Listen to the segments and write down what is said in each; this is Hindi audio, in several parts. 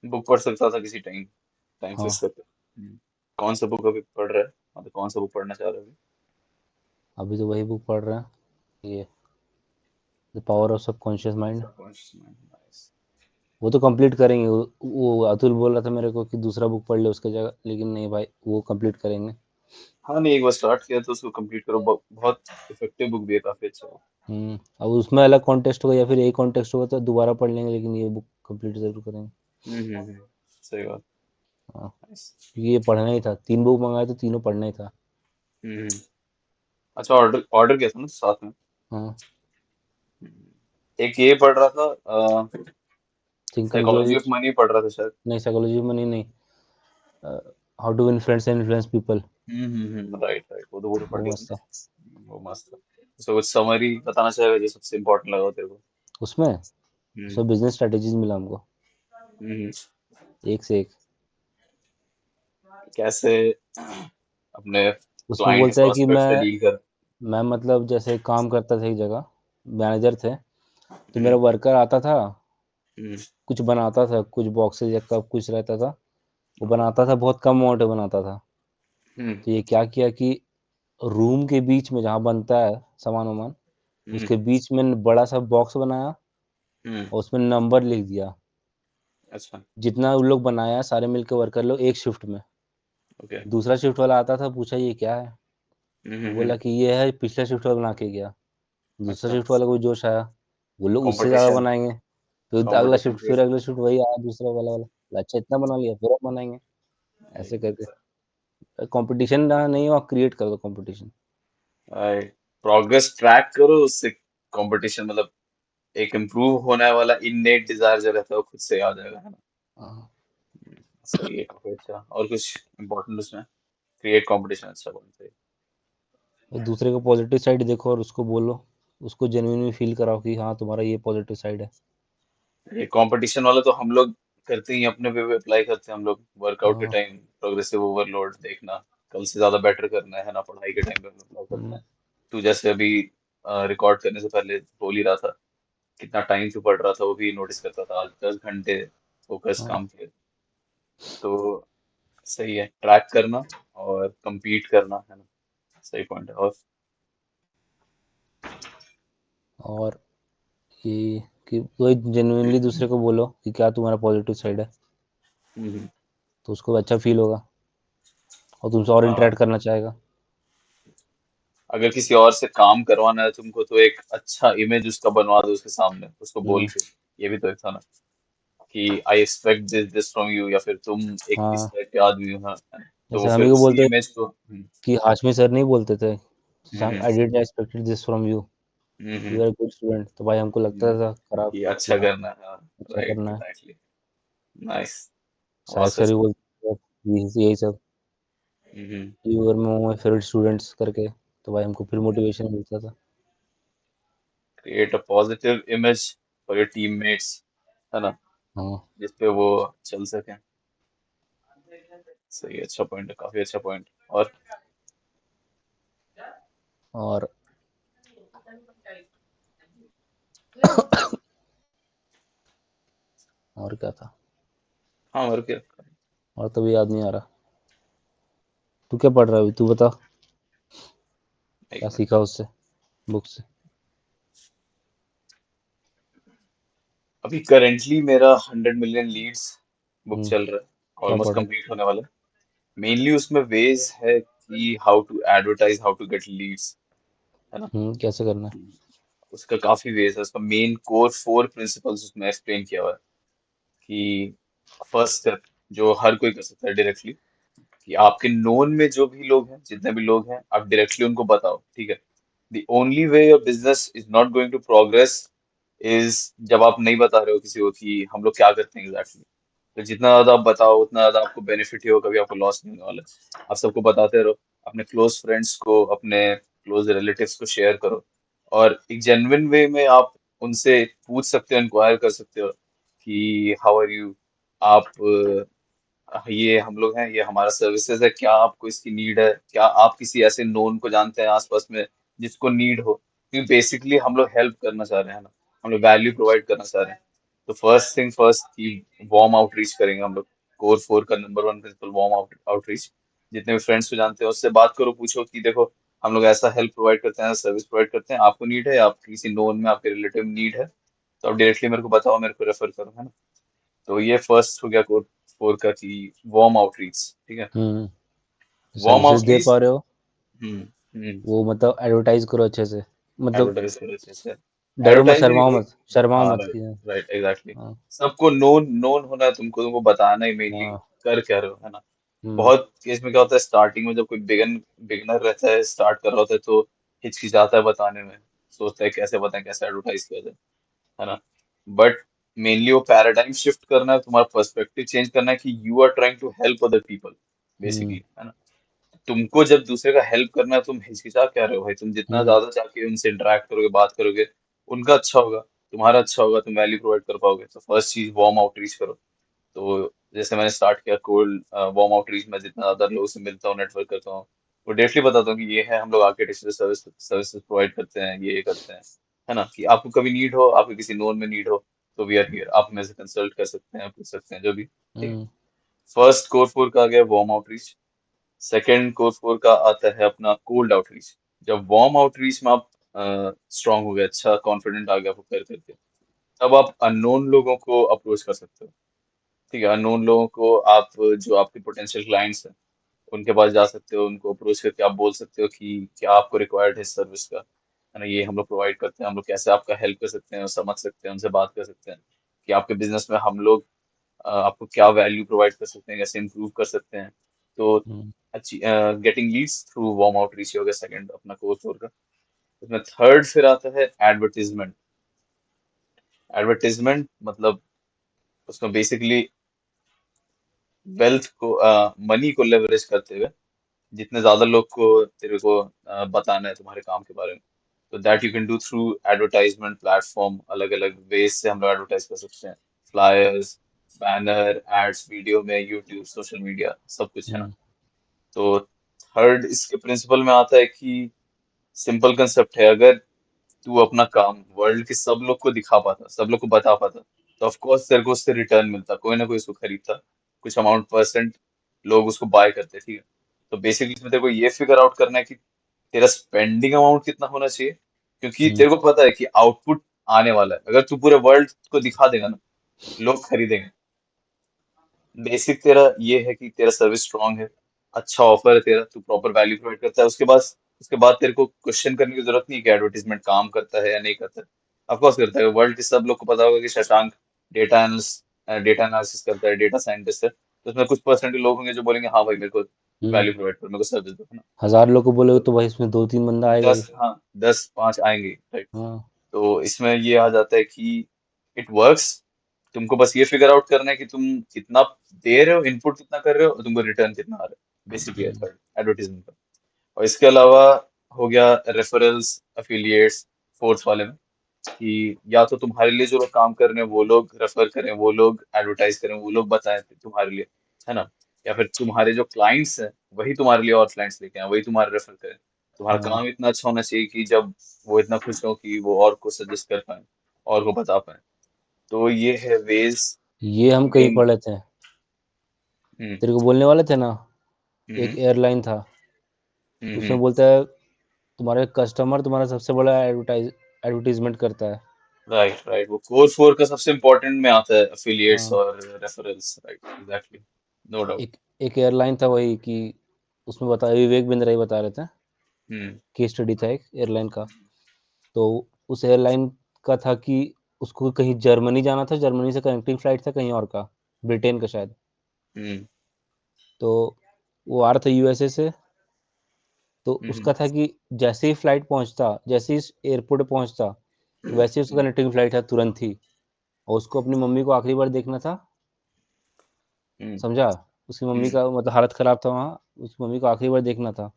बुक पढ़ सकता था किसी टाइम, टाइम हाँ, फिक्स करके। कौन सा बुक अभी पढ़ रहा है, मतलब कौन सा बुक पढ़ना चाह रहे हो अभी तो वही बुक पढ़ रहे हैं, ये the power of subconscious mind. अभी? वो तो कंप्लीट करेंगे, वो अतुल बोल रहा था मेरे को कि दूसरा बुक पढ़ ले उसके जगह, लेकिन नहीं भाई, वो कंप्लीट करेंगे। हाँ नहीं, एक बार स्टार्ट किया तो उसको कंप्लीट करो, बहुत इफेक्टिव बुक भी है, काफी अच्छा है। अब उसमें अलग कॉन्टेक्स्ट होगा या फिर एक कॉन्टेक्स्ट होगा तो दोबारा पढ़ लेंगे, लेकिन ये बुक कंप्लीट जरूर करेंगे। सही बात। हाँ, Nice। क्योंकि ये पढ़ना ही था, 3 बुक मंगाए तो तीनों पढ़ना ही था। हम्म। अच्छा, ऑर्डर ऑर्डर किया था ना साथ में। हाँ, एक ये पढ़ रहा था, think and grow psychology of rich. Money पढ़ रहा था शायद। नहीं, साइकोलॉजी में नहीं, नहीं, how to win friends and influence people. Right right, वो तो पढ़ वो लिया मस्त था। था। वो मस्त था। उसका कुछ समरी बताना चाहेगा जो सबसे इम्पोर्टेंट लगा हो तेरे को? उसमें हम्म। उसमें बिजनेस स्ट्रेटेजीज मिला हमको, हम्म। एक से एक। कैसे अपने उसमें क्लाइंट बोलता है कि प्रोस्पेक्ट से डील कर। मैं मतलब जैसे काम करता था एक जगह, मैनेजर थे, तो मेरा हम्म। वर्कर आता था, हम्म। कुछ बनाता था, कुछ बॉक्सेस या कप कुछ रहता था, वो ओके। बनाता था, बहुत कम अमाउंट में बनाता था। हम्म। तो ये क्या किया कि रूम के बीच में जहाँ बनता है सामान वामान, हम्म। उसके बीच में बड़ा सा बॉक्स बनाया हम्म। और उसमें नंबर लिख दिया, अच्छा। जितना उन लोग बनाया सारे मिलकर वर्कर लोग एक शिफ्ट में। ओके। दूसरा शिफ्ट वाला आता था, पूछा ये क्या है, वो बोला हम्म। कि ये है पिछला शिफ्ट वाला बना के गया। दूसरा अच्छा। शिफ्ट वाला को जोश आया, वो लोग उससे ज़्यादा कंपटीशन। बनाएंगे। फिर अगला कंपटीशन शिफ्ट, फिर क्रिएट। अगला शिफ्ट वही आया दूसरा वाला वाला, बोला, अच्छा इतना बना लिया, फिर हम बनाएंगे। ऐसे करके कंपटीशन ना नहीं, वहाँ क्रिएट कर दो कंपटीशन। प्रोग्रेस ट्रैक करो उससे। कंपटीशन मतलब एक इम्प्रूव होने वाला इननेट डिजायर जो रहता है वो खुद से आ जाएगा, है ना? सही है, काफी अच्छा। और कुछ इम्पोर्टेंट उसमें? क्रिएट कंपटीशन, अच्छा पॉइंट है। एक दूसरे को पॉजिटिव साइड देखो और उसको बोलो, उसको जेन्युइनली फील कराओ कि हाँ तुम्हारा ये पॉजिटिव साइड है। ये कंपटीशन वाला तो हम लोग करते ही हैं, अपने पे भी अप्लाई करते हैं हम लोग वर्कआउट के हाँ। टाइम। प्रोग्रेसिव ओवरलोड देखना, कल से ज्यादा बेटर करना है ना, पढ़ाई के टाइम पे अप्लाई करते हम्म, हैं। तू जैसे अभी रिकॉर्ड करने से पहले बोल ही रहा था, कितना टाइम तू पढ़ रहा था वो भी नोटिस करता था, आज 10 घंटे फोकस हाँ। काम किए। तो सही है, ट्रैक करना और compete करना, है ना? सही पॉइंट है। और और ये कि वही जेन्युइनली दूसरे को बोलो कि क्या तुम्हारा पॉजिटिव साइड है, हम्म, तो उसको अच्छा फील होगा और तुमसे और हाँ, इंटरेक्ट करना चाहेगा। अगर किसी और से काम करवाना है तुमको तो एक अच्छा इमेज उसका बनवा दो उसके सामने, उसको बोल हम्म। के। ये भी तो एक था ना, कि I expect this this from you, या फिर तुम एक इस हाँ, टाइप के आदमी हो, हाँ, है ना? तो वो जैसे हम फिर ही को उसी बोलते इमेज को। कि हाशमी सर नहीं बोलते थे, hmm. I did expected this from you, hmm. You are good student, तो भाई हमको लगता था खराब कि कि अच्छा हाँ करना है, हाँ। अच्छा राइट, करना है। एग्जैक्टली। नाइस। शायद बहुत सर सच। ही बोलते थे यही सब, hmm. You are my favourite students करके, तो भाई हमको फिर मोटिवेशन मिलता था। Create a positive image for your teammates, है ना, हाँ। जिसपे वो चल सके। सही है, अच्छा पॉइंट है, काफी अच्छा पॉइंट। और और और क्या था, हाँ, और क्या? और तभी याद नहीं आ रहा। तू क्या पढ़ रहा है अभी, तू बता, एक क्या मिनट। सीखा उससे, बुक से। अभी करेंटली मेरा 100 मिलियन लीड्स बुक हम्म। चल रहा है, क्या ऑलमोस्ट पढ़ रहा कंप्लीट होने वाला है। मेनली उसमें वेज है कि how to advertise, how to get leads, है ना? है, कैसे करना है। उसका काफी वेज है, उसका मेन कोर 4 प्रिंसिपल्स उसमें एक्सप्लेन किया हुआ है। कि फर्स्ट स्टेप जो हर कोई कर सकता है डायरेक्टली, कि आपके नोन में जो भी लोग हैं, जितने भी लोग हैं, आप डायरेक्टली उनको बताओ, ठीक है? The only way your business is not going to progress is जब आप नहीं बता रहे हो किसी को कि हम लोग क्या करते हैं एग्जैक्टली। तो जितना ज्यादा आप बताओ उतना ज्यादा आपको बेनिफिट ही हो, कभी आपको लॉस नहीं होने वाला है। आप सबको बताते रहो, अपने क्लोज फ्रेंड्स को, अपने क्लोज रिलेटिव्स को शेयर करो। और एक जेन्युइन वे में आप उनसे पूछ सकते हो, इंक्वायर कर सकते हो कि हाउ आर यू, आप ये हम लोग हैं, ये हमारा सर्विसेज है, क्या आपको इसकी नीड है, क्या आप किसी ऐसे नोन को जानते हैं आसपास में जिसको नीड हो? क्योंकि बेसिकली हम लोग हेल्प करना चाह रहे हैं ना, हम लोग वैल्यू प्रोवाइड करना चाह रहे हैं। तो फर्स्ट थिंग फर्स्ट की वार्म आउटरीच करेंगे हम लोग। कोर 4 का number one principle warm outreach. जितने भी फ्रेंड्स को जानते हैं उससे बात करो, पूछो कि देखो हम लोग ऐसा हेल्प प्रोवाइड करते हैं, सर्विस प्रोवाइड करते हैं, आपको नीड है, आप किसी नोन में आपके रिलेटिव नीड है तो आप डायरेक्टली मेरे को बताओ, मेरे को रेफर करो, है ना। तो ये फर्स्ट हो गया कोर 4 का कि वार्म आउटरीच, ठीक है। वार्म सर्विसेज दे आउटरीच। पा रहे हो हम्म। हम्म। वो मतलब एडवर्टाइज करो अच्छे से, मतलब एडवर्टाइज करो अच्छे से। डरो मत, एडवर्टाइजिंग शर्माओ एक। मत, शर्माओ हाँ, मत राइट। कि राइट, एग्जैक्टली। हाँ सबको नोन नोन होना है तुमको, तुमको बताना ही मेनली हाँ। कर क्या रहे हो, है ना। हम्म बहुत केस में क्या होता है, स्टार्टिंग में जब कोई बिगनर रहता है, स्टार्ट कर रहा होता है तो हिचकिचाता है बताने में, सोचता है कैसे बताएं, कैसे एडवर्टाइज किया जाए, है ना। बट मेनली वो पैराडाइम शिफ्ट करना है, तुम्हारा पर्सपेक्टिव चेंज करना है कि you are trying to help other people, hmm basically, है ना। तुमको जब दूसरे का हेल्प करना है, तुम हिचकिचा क्या रहे हो भाई, तुम जितना हम्म ज्यादा जाके उनसे इंटरेक्ट करोगे, बात करोगे, उनका अच्छा होगा, तुम्हारा अच्छा होगा, तुम वैल्यू प्रोवाइड कर पाओगे। तो फर्स्ट चीज वार्म आउटरीच करो। तो जैसे मैंने स्टार्ट किया कोल्ड वार्म आउटरीच में, जितना ज्यादा लोगों से मिलता हूँ, नेटवर्क करता हूँ, वो डायरेक्टली बताता हूँ कि ये है, हम लोग आर्किटेक्चर सर्विसेज प्रोवाइड करते हैं, ये करते हैं, है ना। कि आपको कभी नीड हो, आपको किसी नोन में नीड हो, तो वी आर हियर, आप हमें से कंसल्ट कर सकते हैं, पूछ सकते हैं, जो भी, ठीक है। हम्म फर्स्ट कोर 4 का आ गया वार्म आउटरीच। सेकेंड कोर 4 का आता है अपना कोल्ड आउटरीच। जब वार्म आउटरीच में आप स्ट्रांग हो गए, अच्छा कॉन्फिडेंट आ गया आपको कर करके, तब आप अननोन लोगों को अप्रोच कर सकते हो। ठीक है, अननोन लोगों को आप, जो आपके पोटेंशियल क्लाइंट्स हैं, उनके पास जा सकते हो, उनको अप्रोच करके आप बोल सकते हो कि क्या आपको रिक्वायर्ड है सर्विस का, है ना, ये हम लोग प्रोवाइड करते हैं, हम लोग कैसे आपका हेल्प कर सकते हैं, समझ सकते हैं, उनसे बात कर सकते हैं कि आपके बिजनेस में हम लोग आपको क्या वैल्यू प्रोवाइड कर सकते हैं, कैसे इंप्रूव कर सकते हैं। तो हम्म। अच्छी getting leads through warm outreach हो गया सेकंड अपना कोर 4 का। उसमें थर्ड फिर आता है एडवर्टीजमेंट। एडवर्टीजमेंट मतलब उसमें बेसिकली वेल्थ को, मनी को लेवरेज करते हुए जितने ज्यादा लोग को तेरे को बताना है तुम्हारे काम के बारे में, तो that you can do through advertisement platform. अलग अलग वेज से हम लोग एडवर्टाइज कर सकते हैं, फ्लायर्स, बैनर, एड्स, वीडियो में, यूट्यूब, सोशल मीडिया, सब कुछ, है ना। हम्म तो थर्ड इसके प्रिंसिपल में आता है कि सिंपल कंसेप्ट है, अगर तू अपना काम वर्ल्ड के सब लोग को दिखा पाता, सब लोग को बता पाता, तो ऑफ कोर्स तेरे को उससे रिटर्न मिलता, कोई ना कोई उसको खरीदता, कुछ अमाउंट परसेंट लोग उसको बाय करते, ठीक है। तो बेसिकली इसमें तेरे को ये फिगर आउट करना है कि तेरा स्पेंडिंग अमाउंट कितना होना चाहिए, क्योंकि हम्म तेरे को पता है कि आउटपुट आने वाला है। अगर तू पूरे वर्ल्ड को दिखा देगा ना, लोग खरीदेंगे। बेसिक तेरा ये है कि तेरा सर्विस स्ट्रांग है, अच्छा ऑफर है तेरा, तू प्रॉपर वैल्यू प्रोवाइड करता है, उसके बाद तेरे को क्वेश्चन करने की जरूरत नहीं है कि एडवर्टीजमेंट काम करता है या नहीं करता है। ऑफकोर्स करता है, वर्ल्ड के सब लोग को पता होगा कि Shashank data analyst, data analysis करता है, डेटा साइंटिस्ट है, तो उसमें कुछ परसेंट लोग होंगे जो बोलेंगे हाँ भाई मेरे को हम्म। वैल्यू प्रोवाइड करो, मेरे को सर्विस दो, है ना। 1000 लोग को बोलोगे तो भाई इसमें 2-3 बंदा आएगा ही। 10, हाँ, 10 5 आएंगे, राइट। हाँ। तो इसमें ये आ जाता है कि इट वर्क्स। तुमको बस ये फिगर आउट करना है कि तुम कितना दे रहे हो, इनपुट कितना कर रहे हो, और तुमको रिटर्न कितना आ रहा है, बेसिकली है थर्ड एडवर्टीजमेंट का। और इसके अलावा हो गया रेफरल्स, अफिलिएट्स, फोर्थ वाले में, कि या तो तुम्हारे लिए जो लोग काम कर रहे हैं वो लोग रेफर करें, वो लोग एडवर्टाइज करें, वो लोग बताएं तुम्हारे लिए, है ना। या फिर तुम्हारे जो क्लाइंट्स हैं वही तुम्हारे लिए और क्लाइंट्स लेके आए, वही तुम्हारे रेफर करें। तुम्हारा हाँ, काम इतना अच्छा होना चाहिए कि जब वो इतना खुश हो कि वो और को सजेस्ट कर पाए, और को बता पाए। तो ये है वेज ये हम कहीं मेन। पढ़ लेते हैं, हम्म। तेरे को बोलने वाले थे ना। एक हम्म। एयरलाइन था, हम्म। उसमें बोलता है तुम्हारे कस्टमर तुम्हारा सबसे बड़ा एडवर्टीजमेंट करता है। राइट, राइट, वो कोर 4 का सबसे इम्पोर्टेंट में आता है, अफिलिएट्स हाँ। और referrals, right, exactly, no doubt. एक एयरलाइन था वही कि उसमें बता विवेक बिंद्रा ही बता रहे थे, हम्म। केस स्टडी था एक एयरलाइन का। तो उस एयरलाइन का था कि उसको कहीं जर्मनी जाना था, जर्मनी से कनेक्टिंग फ्लाइट था कहीं और का, ब्रिटेन का शायद। हम्म। तो वो आ रहा था यूएसए से। तो हम्म। उसका था कि जैसे ही फ्लाइट पहुंचता, जैसे ही एयरपोर्ट पहुंचता, वैसे ही उसका हम्म। कनेक्टिंग फ्लाइट था तुरंत ही। और उसको अपनी मम्मी को आखिरी बार देखना था, हम्म। समझा। उसकी मम्मी हम्म। का मतलब हालत खराब था वहाँ, उसकी मम्मी को आखिरी बार देखना था।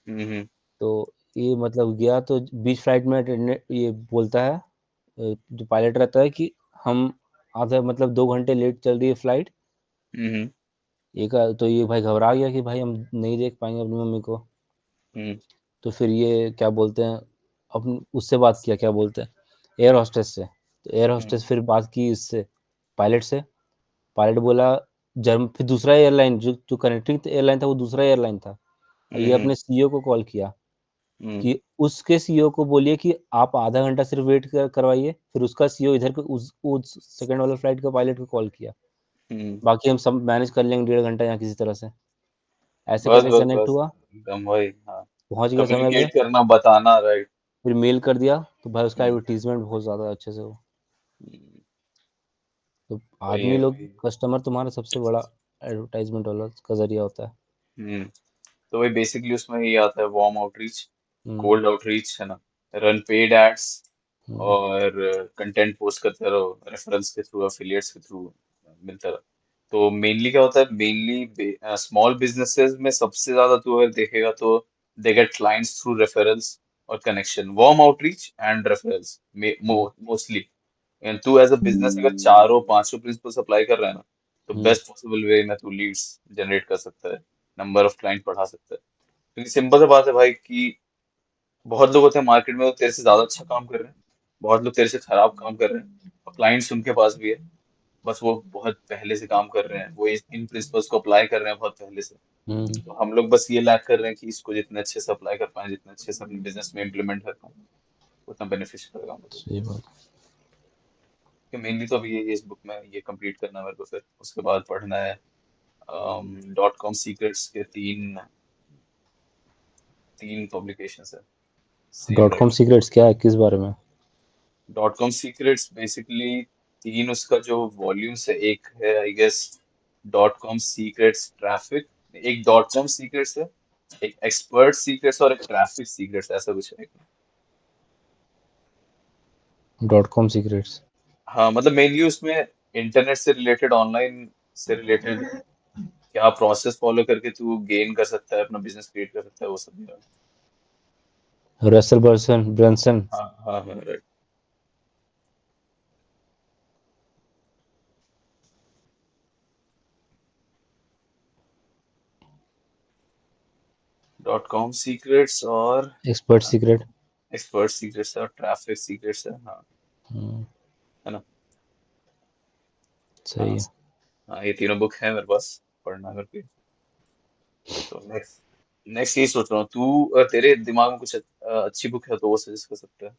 हम्म। तो ये मतलब गया तो बीच फ्लाइट में अटेंडेंट ये बोलता है, जो पायलट रहता है कि हम आधा मतलब 2 घंटे लेट चल रही है फ्लाइट। हम्म। तो ये भाई घबरा गया कि भाई हम नहीं देख पाएंगे अपनी मम्मी को। हम्म। तो फिर ये क्या बोलते हैं, अपन उससे बात किया, क्या बोलते हैं, एयर होस्टेस से। तो एयर हम्म। होस्टेस फिर बात की इससे, पायलट से। पायलट बोला फिर दूसरा एयरलाइन जो कनेक्टिंग एयरलाइन था वो दूसरा एयरलाइन था। ये हम्म अपने सीईओ को कॉल किया हम्म कि उसके सीईओ को बोलिए कि आप आधा घंटा सिर्फ वेट करवाइए। फिर उसका सीईओ इधर के उस सेकंड वाला फ्लाइट के पायलट को कॉल किया, हम्म। बाकी हम सब मैनेज कर लेंगे 1.5 घंटा यहाँ किसी तरह से। ऐसे बस करके बस कनेक्ट बस हुआ, एकदम वही, हाँ। पहुंच गए समय पे, कम्युनिकेट करना, बताना, राइट। फिर मेल कर दिया। तो भाई उसका हम्म एडवर्टीजमेंट बहुत ज़्यादा अच्छे से हो। हम्म, तो वही आदमी है लोग, वही। कस्टमर तुम्हारा सबसे बड़ा एडवर्टाइजमेंट वाला का जरिया होता है। हम्म। तो वही बेसिकली उसमें ये आता है, वार्म आउटरीच, हुँ, कोल्ड आउटरीच, है ना, रन पेड एड्स, हुँ, और कंटेंट पोस्ट करते रहो, रेफरेंस के थ्रू, एफिलिएट्स के थ्रू मिलता रहा। तो मेनली क्या होता है, मेनली स्मॉल बिजनेसेस में सबसे ज्यादा तो अगर देखेगा तो they get clients through referrals और connection, warm outreach and referrals hmm, mostly. And तू एज अ बिजनेस अगर चारों पांचों प्रिंसिपल अप्लाई कर रहा है ना, तो हुँ, बेस्ट पॉसिबल वे में तू लीड्स जनरेट कर सकता है, नंबर ऑफ क्लाइंट बढ़ा सकता है। क्योंकि सिंपल सी बात है भाई कि बहुत लोग होते हैं मार्केट में, वो तेरे से ज्यादा अच्छा काम कर रहे हैं, बहुत लोग तेरे से खराब काम कर रहे हैं, और क्लाइंट्स उनके पास भी है, बस वो बहुत पहले से काम कर रहे हैं, वो इन प्रिंसिपल्स को अप्लाई कर रहे हैं बहुत पहले से। हुँ, तो हम लोग बस ये लैक कर रहे हैं कि इसको जितने अच्छे से अप्लाई कर पाए, जितने अच्छे से अपने बिजनेस में इम्प्लीमेंट कर पाए, उतना बेनिफिशियल रहेगा हम लोग सही बात। को। मेनली तो अभी ये इस बुक में ये कंप्लीट करना है मेरे को, फिर उसके बाद पढ़ना है डॉट कॉम सीक्रेट्स के तीन तीन पब्लिकेशन है, same dot com writer. Secrets क्या है? किस बारे में? डॉट कॉम सीक्रेट्स बेसिकली तीन उसका जो वॉल्यूम्स है, एक है I guess dot com secrets traffic, एक डॉट कॉम सीक्रेट्स है, एक एक्सपर्ट सीक्रेट्स, और एक ट्रैफिक सीक्रेट्स, ऐसा कुछ है। Dot com secrets. हाँ, मतलब मेनली उसमें इंटरनेट से रिलेटेड, ऑनलाइन से रिलेटेड क्या प्रोसेस फॉलो करके तू गेन कर सकता है, अपना बिजनेस क्रिएट कर सकता है, वो सब भी है। Russell Brunson. हाँ हाँ हाँ, राइट। डॉट कॉम सीक्रेट्स और एक्सपर्ट सीक्रेट। एक्सपर्ट सीक्रेट्स है और ट्रैफिक सीक्रेट्स है, हाँ। हुँ, है ना। सही हाँ है। हाँ, ये तीनों बुक है मेरे पास, पढ़ना करके। तो नेक्स्ट नेक्स्ट ये सोच रहा हूँ, तू तेरे दिमाग में कुछ अच्छी बुक है तो वो सजेस्ट कर सकता है।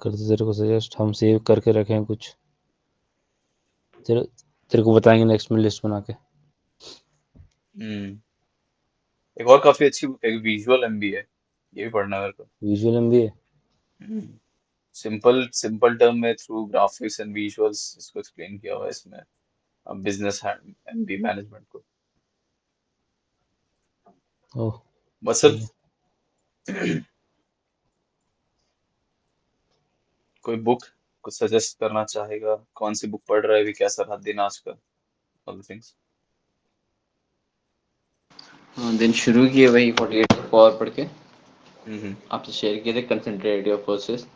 कर दो तेरे को सजेस्ट, हम सेव करके रखे हैं कुछ। तेरे तेरे को बताएँगे नेक्स्ट में लिस्ट बना के। हम्म। एक और काफी अच्छी बुक है, विजुअल एमबीए, ये भी पढ़ना है मेरे को। Visual MBA. Simple simple term में थ्रू ग्राफिक्स एंड विजुअल्स इसको एक्सप्लेन किया हुआ है इसमें, बिजनेस एमबी मैनेजमेंट को। ओह! बस सही सिर्फ है। कोई बुक कुछ सजेस्ट करना चाहेगा, कौन सी बुक पढ़ रहा है अभी, कैसा रहा दिन आज का, ऑल थिंग्स। हाँ, दिन शुरू किए वही 48 पावर पढ़ के। हम्म आपसे शेयर किए थे कंसंट्रेट योर फोर्सेस,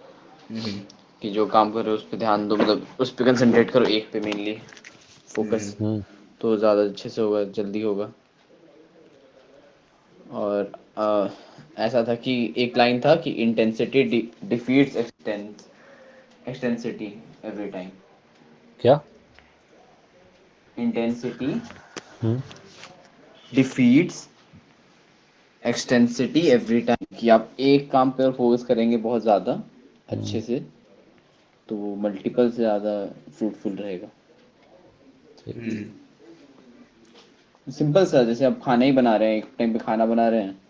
हम्म कि जो काम कर रहे हो उस पर ध्यान दो, मतलब उस पर कंसंट्रेट करो, एक पे मेनली हम्म फोकस, हुँ, तो ज़्यादा अच्छे से होगा, जल्दी होगा। और ऐसा था कि एक लाइन था कि इंटेंसिटी डिफीट्स एक्सटेंसिटी एवरी टाइम। क्या? इंटेंसिटी हुँ, डिफीट्स एक्सटेंसिटी एवरी टाइम, कि आप एक काम पर फोकस करेंगे बहुत ज़्यादा अच्छे हुँ, से, तो वो मल्टीपल से ज़्यादा फ्रूटफुल रहेगा। सही। हम्म सिंपल सा, जैसे आप खाना ही बना रहे हैं, एक टाइम पे खाना बना रहे हैं,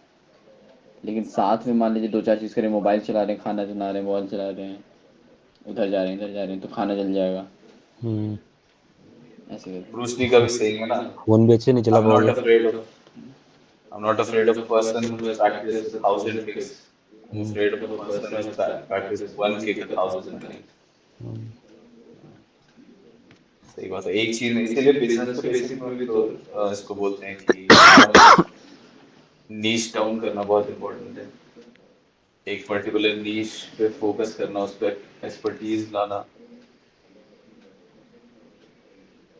लेकिन साथ में मान लीजिए दो चार चीज़ करें, मोबाइल चला रहे हैं, खाना चला रहे हैं, मोबाइल चला रहे हैं, उधर जा रहे हैं इधर जा रहे हैं, तो खाना जल जाएगा। हुँ, ऐसे ब्रूस ली का भी करके सही है ना, फ़ोन भी अच्छे नहीं चला आई एम नॉट पाओगे। Afraid of I'm not afraid of a person who has practiced 1,000 kicks. I'm hmm, afraid of a person who has practiced one kick 1,000 times. हुँ, सही बात है, एक चीज में इसीलिए बिजनेस के बेसिक में भी तो इसको बोलते हैं कि अपना नीश डाउन करना बहुत इंपॉर्टेंट है, एक पर्टिकुलर नीश पे फोकस करना, उस पर एक्सपर्टीज लाना।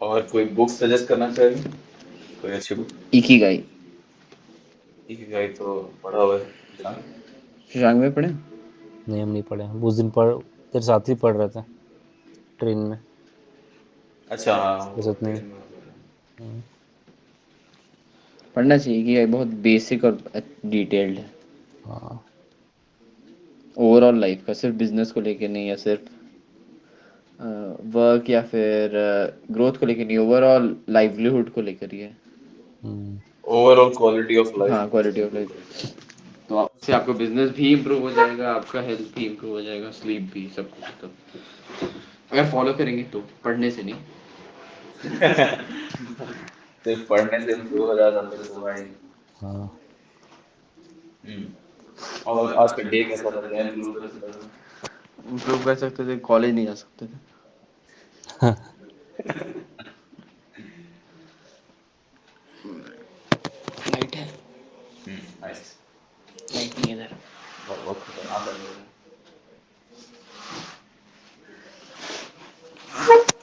और कोई बुक सजेस्ट करना चाहिए, कोई अच्छी बुक। इकिगाई। ठीक है भाई, तो पढ़ा हुआ है ईशान। शशांक में पढ़े? नहीं हम नहीं पढ़े हैं। उस दिन तेरे साथ ही पढ़ रहे थे ट्रेन में। अच्छा हाँ, वो फुर्सत नहीं। वेकेशन में होता है। हम्म, पढ़ना चाहिए कि ये बहुत बेसिक और डिटेल्ड है हाँ। ओवरऑल लाइफ का, सिर्फ बिजनेस को लेके नहीं, या सिर्फ वर्क या फिर ग्रोथ को लेके नहीं, ओवरऑल लाइवलीहुड को लेकर ही है। हम्म, ओवरऑल क्वालिटी ऑफ लाइफ। हाँ, क्वालिटी ऑफ लाइफ। तो आपसे आपका बिजनेस भी इम्प्रूव हो जाएगा, आपका हेल्थ भी इम्प्रूव हो जाएगा, स्लीप भी, सब कुछ। तो अगर फॉलो करेंगे तो, पढ़ने से नहीं। सिर्फ पढ़ने से इम्प्रूव हो जाता फिर तो भाई। हाँ। और आज का डे कैसा था, क्या इम्प्रूव कर सकता था? इम्प्रूव कर सकते थे, कॉलेज नहीं जा सकते थे। लाइट है? नाइस। लाइट नहीं है इधर। बहुत खतरनाक लग रहा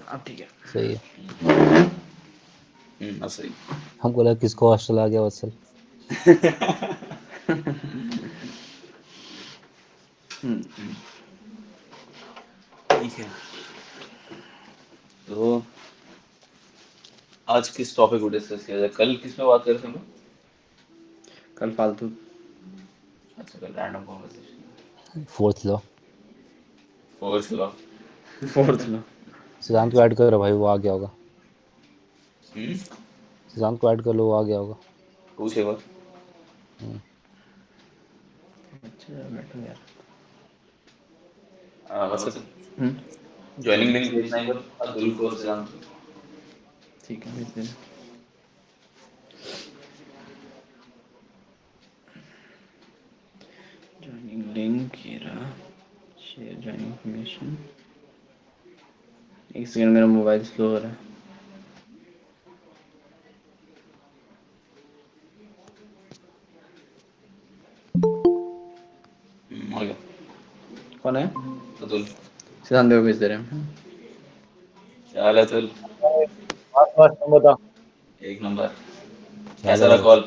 अब ठीक है। सही है। अब सही। हमको लगा किसको हॉस्टल आ गया वत्सल। हम्म। ठीक है, तो आज किस टॉपिक को डिस्कस किया जाए? कल किस पे बात कर रहे थे हम लोग? कल फालतू। अच्छा, कल random conversation. Fourth law. Fourth law. Fourth law. सिद्धांत को ऐड करो भाई, वो आ गया होगा। हम्म। सिद्धांत को ऐड कर लो, वो आ गया होगा। पूछेगा। हम्म, अच्छा बैठो यार। वैसे तो हम्म। ज्वाइनिंग लिंक भेजना एक बार अतुल को और सिद्धांत को। ठीक है, भेज देना। ज्वाइनिंग लिंक ये रहा। Share joining information. एक सेकंड, मेरा मोबाइल स्लो हो रहा है। आ गया कौन है? अतुल। सिद्धांत को भेज दे रहे हैं। क्या हाल है अतुल? बस बस तुम बताओ। एक नंबर। क्या हाल कैसा है रहा भाई? कॉल?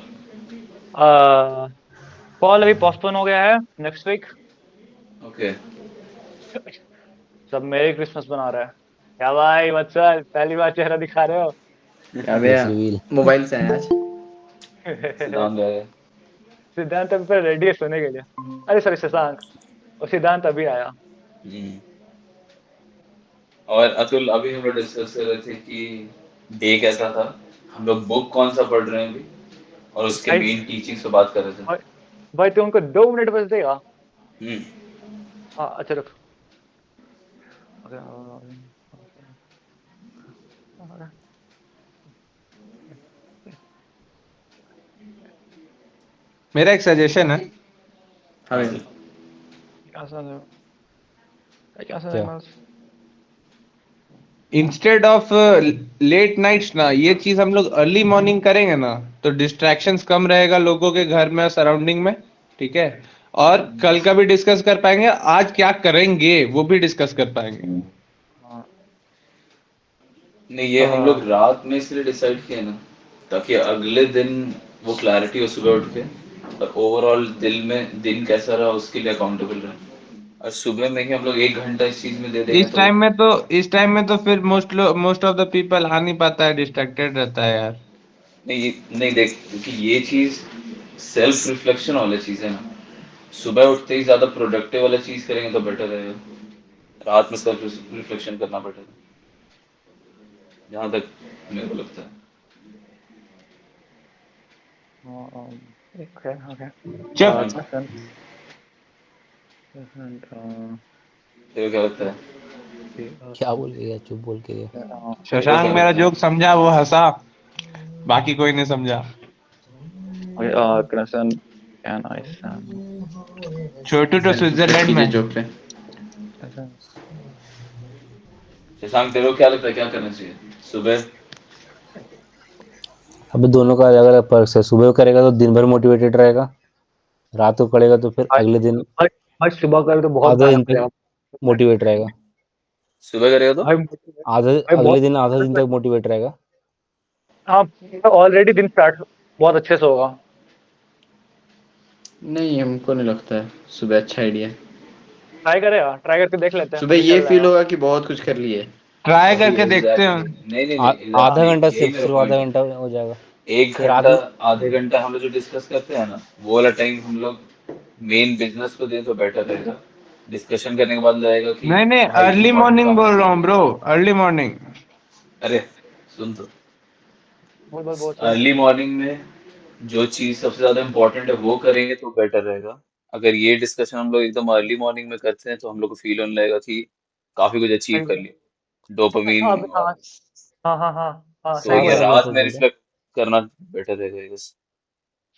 कॉल अभी पोस्टपोन हो गया है नेक्स्ट वीक। ओके। सब मेरी क्रिसमस बना रहा है। क्या भाई वत्सल, पहली बार चेहरा दिखा रहे हो? क्या फेस भैया, रिवील। मोबाइल से आए आज? सिद्धांत गए। सिद्धांत अभी पर रेडी है सोने के लिए। अरे सॉरी, शशांक। और सिद्धांत अभी आया। हम्म। और अतुल, अभी हम लोग डिस्कस कर रहे थे कि डे कैसा था। हम लोग बुक कौन सा पढ़ रहे हैं अभी, और उसके भाई मेन टीचिंग्स पे बात कर रहे थे। भाई, भाई तुमको 2 मिनट बस देगा? हम्म। हाँ अच्छा रुक। मेरा एक सजेशन है। हाँ हाँ भैया। सर। क्या क्या? इंस्टेड ऑफ लेट नाइट्स ना, ये चीज हम लोग अर्ली मॉर्निंग करेंगे ना, तो डिस्ट्रैक्शंस कम रहेगा लोगों के घर में, सराउंडिंग में। ठीक है। और कल का भी डिस्कस कर पाएंगे, आज क्या करेंगे वो भी डिस्कस कर पाएंगे। नहीं, ये हम लोग रात में इसलिए डिसाइड किए ना, ताकि अगले दिन वो क्लैरिटी हो सुबह उठ के, और ओवरऑल दिन कैसा रहा उसके लिए अकाउंटेबल रहे। और सुबह में ही हम लोग 1 घंटा इस चीज में दे देंगे इस तो। टाइम में तो इस टाइम में तो फिर मोस्ट ऑफ द पीपल आ नहीं पाता है, डिस्ट्रैक्टेड रहता है यार। नहीं देख, क्योंकि ये चीज सेल्फ रिफ्लेक्शन वाली चीज है ना। सुबह उठते ही ज्यादा प्रोडक्टिव वाला चीज करेंगे तो बेटर रहेगा। रात में सेल्फ रिफ्लेक्शन करना बेटर है, जहां तक मेरे को लगता है। Okay okay. चुप। तेरे को क्या लगता है? क्या बोल के गया? चुप बोल के गया। तेरे को क्या शशांक मेरा लगता है? जोक समझा, वो हंसा, बाकी कोई नहीं समझा। Crescent can I छोटू तो सेल्फ रिफ्लेक्ट स्विट्जरलैंड में कीजिए है। जोक पे। शशांक, तेरे को क्या लगता है क्या करना चाहिए सुबह? अबे दोनों का अलग अलग पर्क्स है। सुबह करेगा तो दिन भर मोटिवेटेड रहेगा, रात को करेगा तो फिर आज अगले दिन आज आज सुबह कर तो बहुत आधा गाना दिन तक बजेगा। मोटिवेट रहेगा। सुबह करेगा तो? भाई आधा भाई अगले बहुत। दिन आधा दिन तक मोटिवेट रहेगा। हाँ, ऑलरेडी दिन स्टार्ट बहुत अच्छे से होगा। नहीं, हमको नहीं लगता है सुबह अच्छा आइडिया है। ट्राई करेगा, ट्राई करके देख लेते हैं, सुबह पता ये चल फील जाएगा। होगा कि बहुत कुछ कर लिए। ट्राई वही करके देखते एग्जैक्टली हैं। नहीं नहीं आ, नहीं आधा एग्जैक्टली घंटा यही सिर्फ, मेरा सिर्फ आधा पॉइंट है। घंटा हो जाएगा। एक फिर रात घंटा में आधे घंटा हम लोग जो डिस्कस करते हैं ना, वो वाला टाइम हम लोग मेन बिजनेस को दें तो बेटर रहेगा। डिस्कशन करने के बाद रहेगा कि नहीं नहीं, भाई अर्ली इंपॉर्टेंट मॉर्निंग काम बोल है। रहा हूँ ब्रो, अर्ली मॉर्निंग। अरे सुन तो, बोल बोल सुन। अर्ली मॉर्निंग में जो चीज सबसे ज्यादा इम्पोर्टेंट है वो करेंगे तो बेटर रहेगा। अगर ये डिस्कशन हम लोग एकदम अर्ली मॉर्निंग में करते हैं तो हम लोग को फील होने लगेगा कि काफी कुछ अचीव कर लिया, हाँ अभी डोपामीन हाँ और। हाँ हाँ हाँ हाँ तो सही हाँ कह ये भाई रहा है। रात बिल्कुल में सही है। रिफ्लेक्ट करना बेटर रहेगा बस।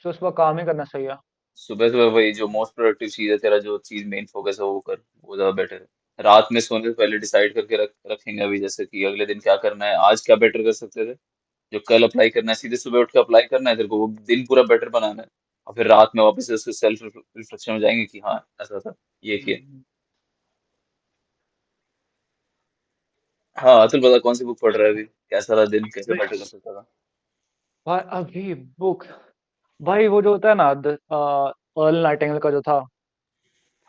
तो सुबह काम ही करना सही है। सुबह सुबह वही जो मोस्ट प्रोडक्टिव चीज है तेरा, जो चीज मेन फोकस है वो कर, वो ज्यादा बेटर है। रात में सोने से पहले डिसाइड करके रखेंगे अभी, जैसे कि अगले दिन क्या करना है, आज क्या बेटर कर सकते थे, जो कल अप्लाई करना है सीधे सुबह उठ के अप्लाई करना है तेरे को, वो दिन पूरा बेटर बनाना है। और फिर रात में वापस से उसके सेल्फ रिफ्लेक्शन में जाएंगे कि हाँ ऐसा था, ये किया। हाँ अतुल बता, कौन सी बुक पढ़ रहा है अभी, कैसा रहा दिन, कैसे बेटर कर सकता था? भाई अभी बुक, भाई वो जो होता है ना अर्ल नाइटिंगेल का जो था,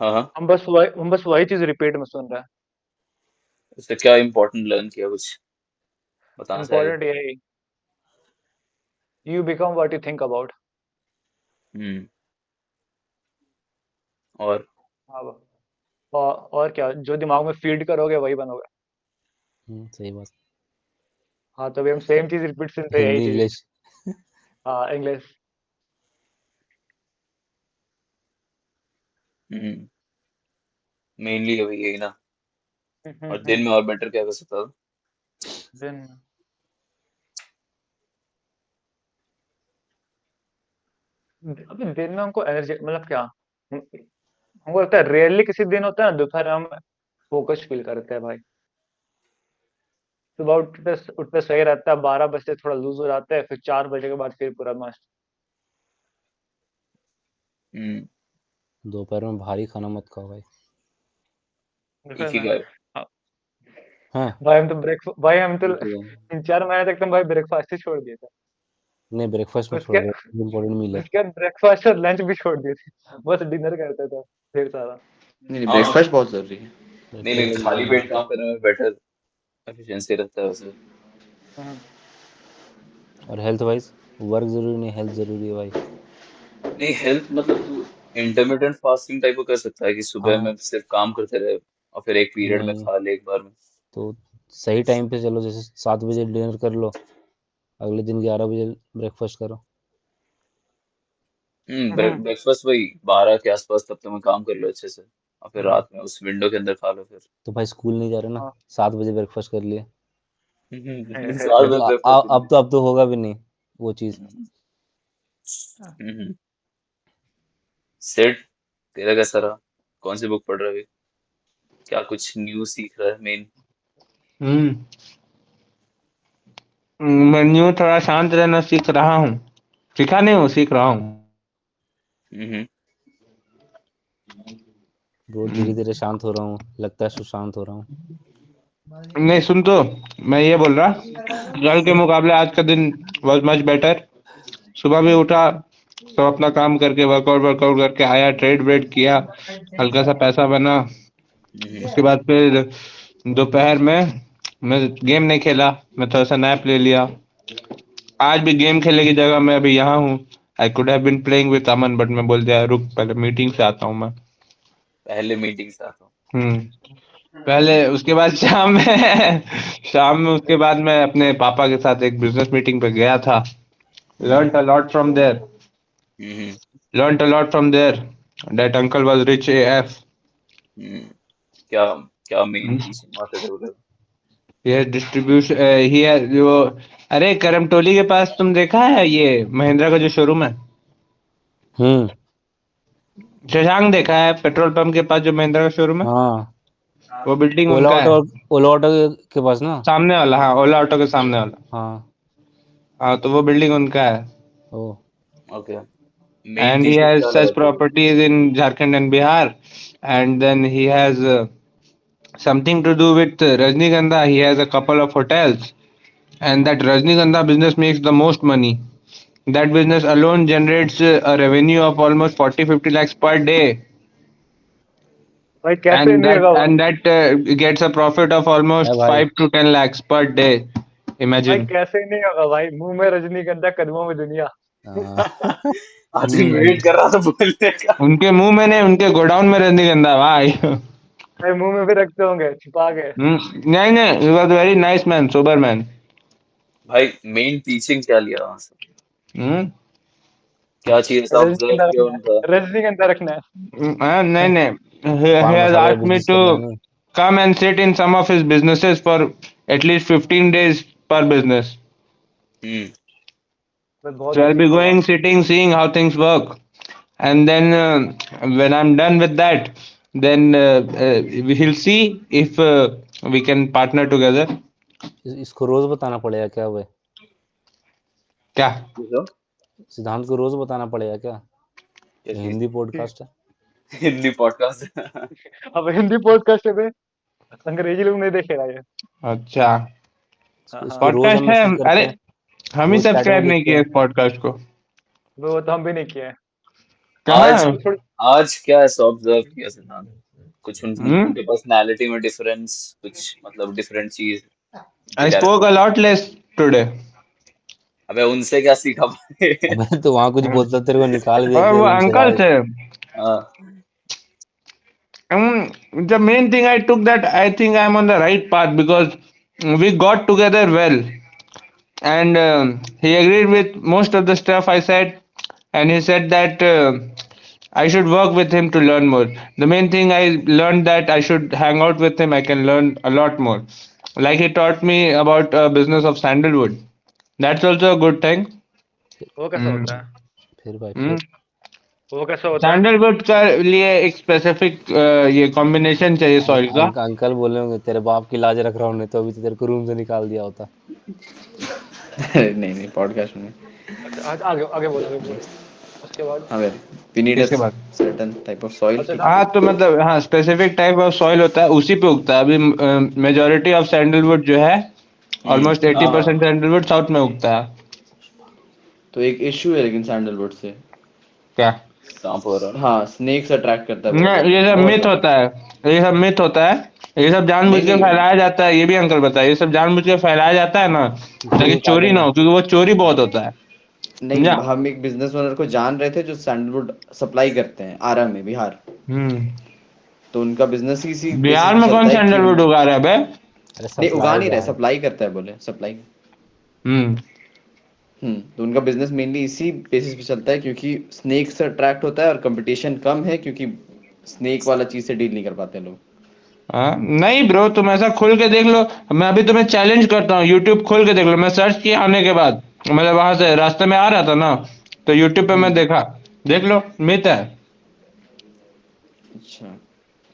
हाँ हाँ। हम बस वही चीज रिपीट में सुन रहे हैं। उससे क्या इम्पोर्टेंट लर्न किया, कुछ बताना चाहेगा? इम्पोर्टेंट यही, you become what you think about. Hmm. और हाँ और क्या, जो दिमाग में फीड करोगे वही बनोगे। सही बात। हाँ तो अभी हम सेम चीज रिपीट सुनते हैं, यही हिंदी चीज। इंग्लिश। हाँ इंग्लिश। हम्म, मेनली अभी यही ना। और दिन में और बेटर क्या कर सकता था? दिन अभी दिन में हमको एनर्जी मतलब क्या, हमको लगता है रेयरली किसी दिन होता है ना दोपहर हम फोकस फील करते हैं भाई। सुबह उठते सही रहता है, 12 बजे थोड़ा लूज हो जाता है, फिर 4 बजे के बाद फिर पूरा मस्त। हम्म। दोपहर में भारी खाना मत खाओ भाई। एक दोपहर ही में गाय। हाँ, हाँ भाई हम तो एक ही है। 3-4 महीने तक तो भाई ब्रेकफास्ट ही छोड़ दिए थे। नहीं ब्रेकफास्ट में छोड़ उसके दो, इम्पोर्टेंट मील है। उसके बाद ब्रेकफास्ट और लंच भी छोड़ दिए थे, बस डिनर करते थे ढेर सारा। नहीं नहीं, हाँ ब्रेकफास्ट बहुत जरूरी है। नहीं, लेकिन ब्रेकफास्ट खाली इम्पोर्टेंट पेट काम करने में बेटर एफिशिएंसी रहता है वैसे। हम्म, है। और हेल्थ वाइज वर्क जरूरी नहीं, हेल्थ जरूरी है भाई। नहीं हेल्थ मतलब तू इंटरमिटेंट फास्टिंग टाइप का कर सकता है कि सुबह हाँ में सिर्फ काम करते रहे और फिर एक पीरियड में नहीं खा ले एक बार में। तो सही टाइम पे चलो, जैसे 7 बजे डिनर कर लो, अगले दिन 11 बजे ब्रेकफास्ट करो। हम्म, ब्रेकफास्ट वही 12 के आसपास, तब तक मैं काम कर लो अच्छे से, और फिर हम्म, रात में उस विंडो के अंदर खा लो फिर। तो भाई स्कूल नहीं जा रहे ना, हाँ 7 बजे ब्रेकफास्ट कर लिए। 7 मतलब बजे ब्रेकफास्ट अब तो होगा भी नहीं वो चीज़। सेट। तेरा कैसा रहा, कौन सी बुक पढ़ रहा है अभी, क्या कुछ न्यू सीख रहा है मेन? हम्म। मैं न्यू थोड़ा शांत रहना सीख रहा हूँ। सीखा नहीं हूँ, सीख रहा हूँ। हम्म। रोज धीरे धीरे शांत हो रहा हूँ, लगता है सुशांत हो रहा हूँ। नहीं सुन तो, मैं ये बोल रहा, कल के मुकाबले आज का दिन वॉज मच बेटर। सुबह भी उठा, सब अपना काम करके वर्कआउट वर्कआउट करके आया, ट्रेड व्रेड किया, हल्का सा पैसा बना। उसके बाद फिर दोपहर में मैं गेम नहीं खेला, मैं थोड़ा सा नैप ले लिया। आज भी गेम खेलने की जगह मैं अभी यहाँ हूँ। I could have been playing with Aman, but मैं बोल दिया रुक, पहले मीटिंग से आता हूँ मैं। पहले मीटिंग से आता हूँ। पहले उसके बाद शाम में शाम में उसके बाद मैं अपने पापा के साथ एक बिजनेस मीटिंग पे गया था। हम्म। learned a lot from there hmm. learned a lot from there that uncle was rich AF. हम्म। क्या क्या मेन टीचिंग वहां से थे उधर? ये डिस्ट्रीब्यूशन ही है जो, अरे करमटोली के पास तुम देखा है ये महिंद्रा का जो शोरूम है? हम्म। शशांक देखा है पेट्रोल पंप के पास जो महिंद्रा का शोरूम है? हाँ वो बिल्डिंग ओला उनका ऑटो, है। ओला ऑटो के पास ना। सामने वाला, हाँ, ओला ऑटो के सामने वाला। हाँ। हाँ तो वो बिल्डिंग उनका है। Oh okay. Main And he teaching has क्या लगा such तेरे को? properties in Jharkhand and Bihar. And then he has something to do with Rajnigandha. He has a couple of hotels, and that Rajnigandha business makes the most money. That business alone generates a revenue of almost 40-50 lakhs per day. भाई कैसे नहीं होगा and that gets a profit of almost है भाई 5 to 10 lakhs per day. भाई Imagine. कैसे नहीं होगा भाई, मुंह में रजनीगंधा कदमों में दुनिया। आज हम्म वेट कर रहा था बोलने का। उनके मुंह में नहीं, उनके गोडाउन में रजनीगंधा भाई। भाई मुंह में भी रखते होंगे छुपा के। नहीं नहीं, he was very nice man, sober man. भाई मेन टीचिंग क्या लिया वहां से? हम्म क्या चीज ऐसा ऑब्जर्व रजनीगंधा किया रखना उनका? है, रजनीगंधा रखना है। नहीं नहीं, he पान has मसाला का asked me बिजनेस to करना है ना। come and sit in some of his businesses for at least 15 days per business. हम्म। भाई बहुत So I'll अच्छी be बात। going, sitting, seeing how things work, and then when I'm done with that, then we'll see if we can partner together. इसको रोज बताना पड़ेगा क्या भाई? क्या? किसको? सिद्धांत को रोज बताना पड़ेगा क्या? क्या ये चीज? हिंदी पॉडकास्ट है। हिंदी पॉडकास्ट। अब हिंदी पॉडकास्ट पे अंग्रेजी लोग नहीं देखेगा ये। अच्छा, हाँ इसको हाँ, रोज हम पॉडकास्ट है। मैसेज करते अरे हैं, हम ही रोज चैट में सब्सक्राइब नहीं लिखते किए हैं। इस पॉडकास्ट को। वो तो हम भी नहीं किए हैं। आज कहाँ? अभी थोड़ी आज क्या ऐसा ऑब्जर्व किया सिद्धांत? कुछ हम्म उनके पर्सनालिटी में डिफरेंस, कुछ मतलब डिफरेंट चीज, जो I spoke character? A lot less today. अबे उनसे क्या सीखा भाई? अबे तो वहां कुछ बोलता तेरे को निकाल दिया और तेरे वो रूम से अंकल भाई। थे। हाँ। The main thing I took that I think I'm on the right path because we got together well, and he agreed with most of the stuff I said, and he said that I should work with him to learn more. The main thing I learned that I should hang out with him. I can learn a lot more. Like he taught me about business of sandalwood. That's also a good thing. वो कैसा Mm. होता है? फिर भाई Mm. फिर वो कैसा होता है? सैंडलवुड का लिए एक स्पेसिफिक ये कॉम्बिनेशन चाहिए सॉइल का। अंकल बोले होंगे तेरे बाप की लाज रख रहा हूँ, नहीं तो अभी तो तेरे को रूम से निकाल दिया होता। नहीं नहीं, पॉडकास्ट में। अच्छा आगे आगे बोल, आगे बोल। उसके बाद? हाँ, वी नीड अ इसके बाद सर्टेन टाइप ऑफ सॉइल अच्छा ठीक है। हाँ, तो मतलब हाँ, स्पेसिफिक टाइप ऑफ सॉइल होता है, उसी पे उगता है। अभी मेजोरिटी ऑफ सैंडलवुड जो है, ऑलमोस्ट हाँ हाँ। 80% सैंडलवुड साउथ में उगता है। तो एक इश्यू है लेकिन सैंडलवुड से। क्या? सांप वगैरह। हाँ, स्नेक्स अट्रैक्ट करता है बहुत नहीं, ज्यादा, ये सब बहुत मिथ ज्यादा। होता है। ये सब मिथ होता है। ये सब जानबूझ नहीं के नहीं फैलाया जाता है, ये भी अंकल बताए। ये सब जानबूझ के फैलाया जाता है ना, इसी ताकि के चोरी कारण ना है। हो, क्योंकि वो चोरी बहुत होता है। नहीं, समझा? हम एक बिजनेस ओनर को जान रहे थे जो सैंडलवुड सप्लाई करते हैं आरा में, बिहार। हम्म तो उनका बिजनेस ही इसी बेसिस बिहार पे में कौन चलता है कि सैंडलवुड उन उगा रहा है बे? अरे नहीं, उगा सप्लाई नहीं रहा है, भाई। सप्लाई करता है, बोले सप्लाई। हम्म तो उनका बिजनेस मेनली इसी बेसिस पे चलता है क्योंकि स्नेक से अट्रैक्ट होता है और कंपटीशन कम है क्योंकि स्नेक वाला चीज से डील नहीं कर पाते लोग। हाँ, नहीं ब्रो, तुम ऐसा खोल के देख लो। मैं अभी तुम्हें चैलेंज करता हूँ, यूट्यूब खोल के देख लो। मैं सर्च किया आने के बाद, मतलब वहां से रास्ते में आ रहा था ना, तो यूट्यूब पे मैं हम्म देखा। देख लो, मिथ है। अच्छा,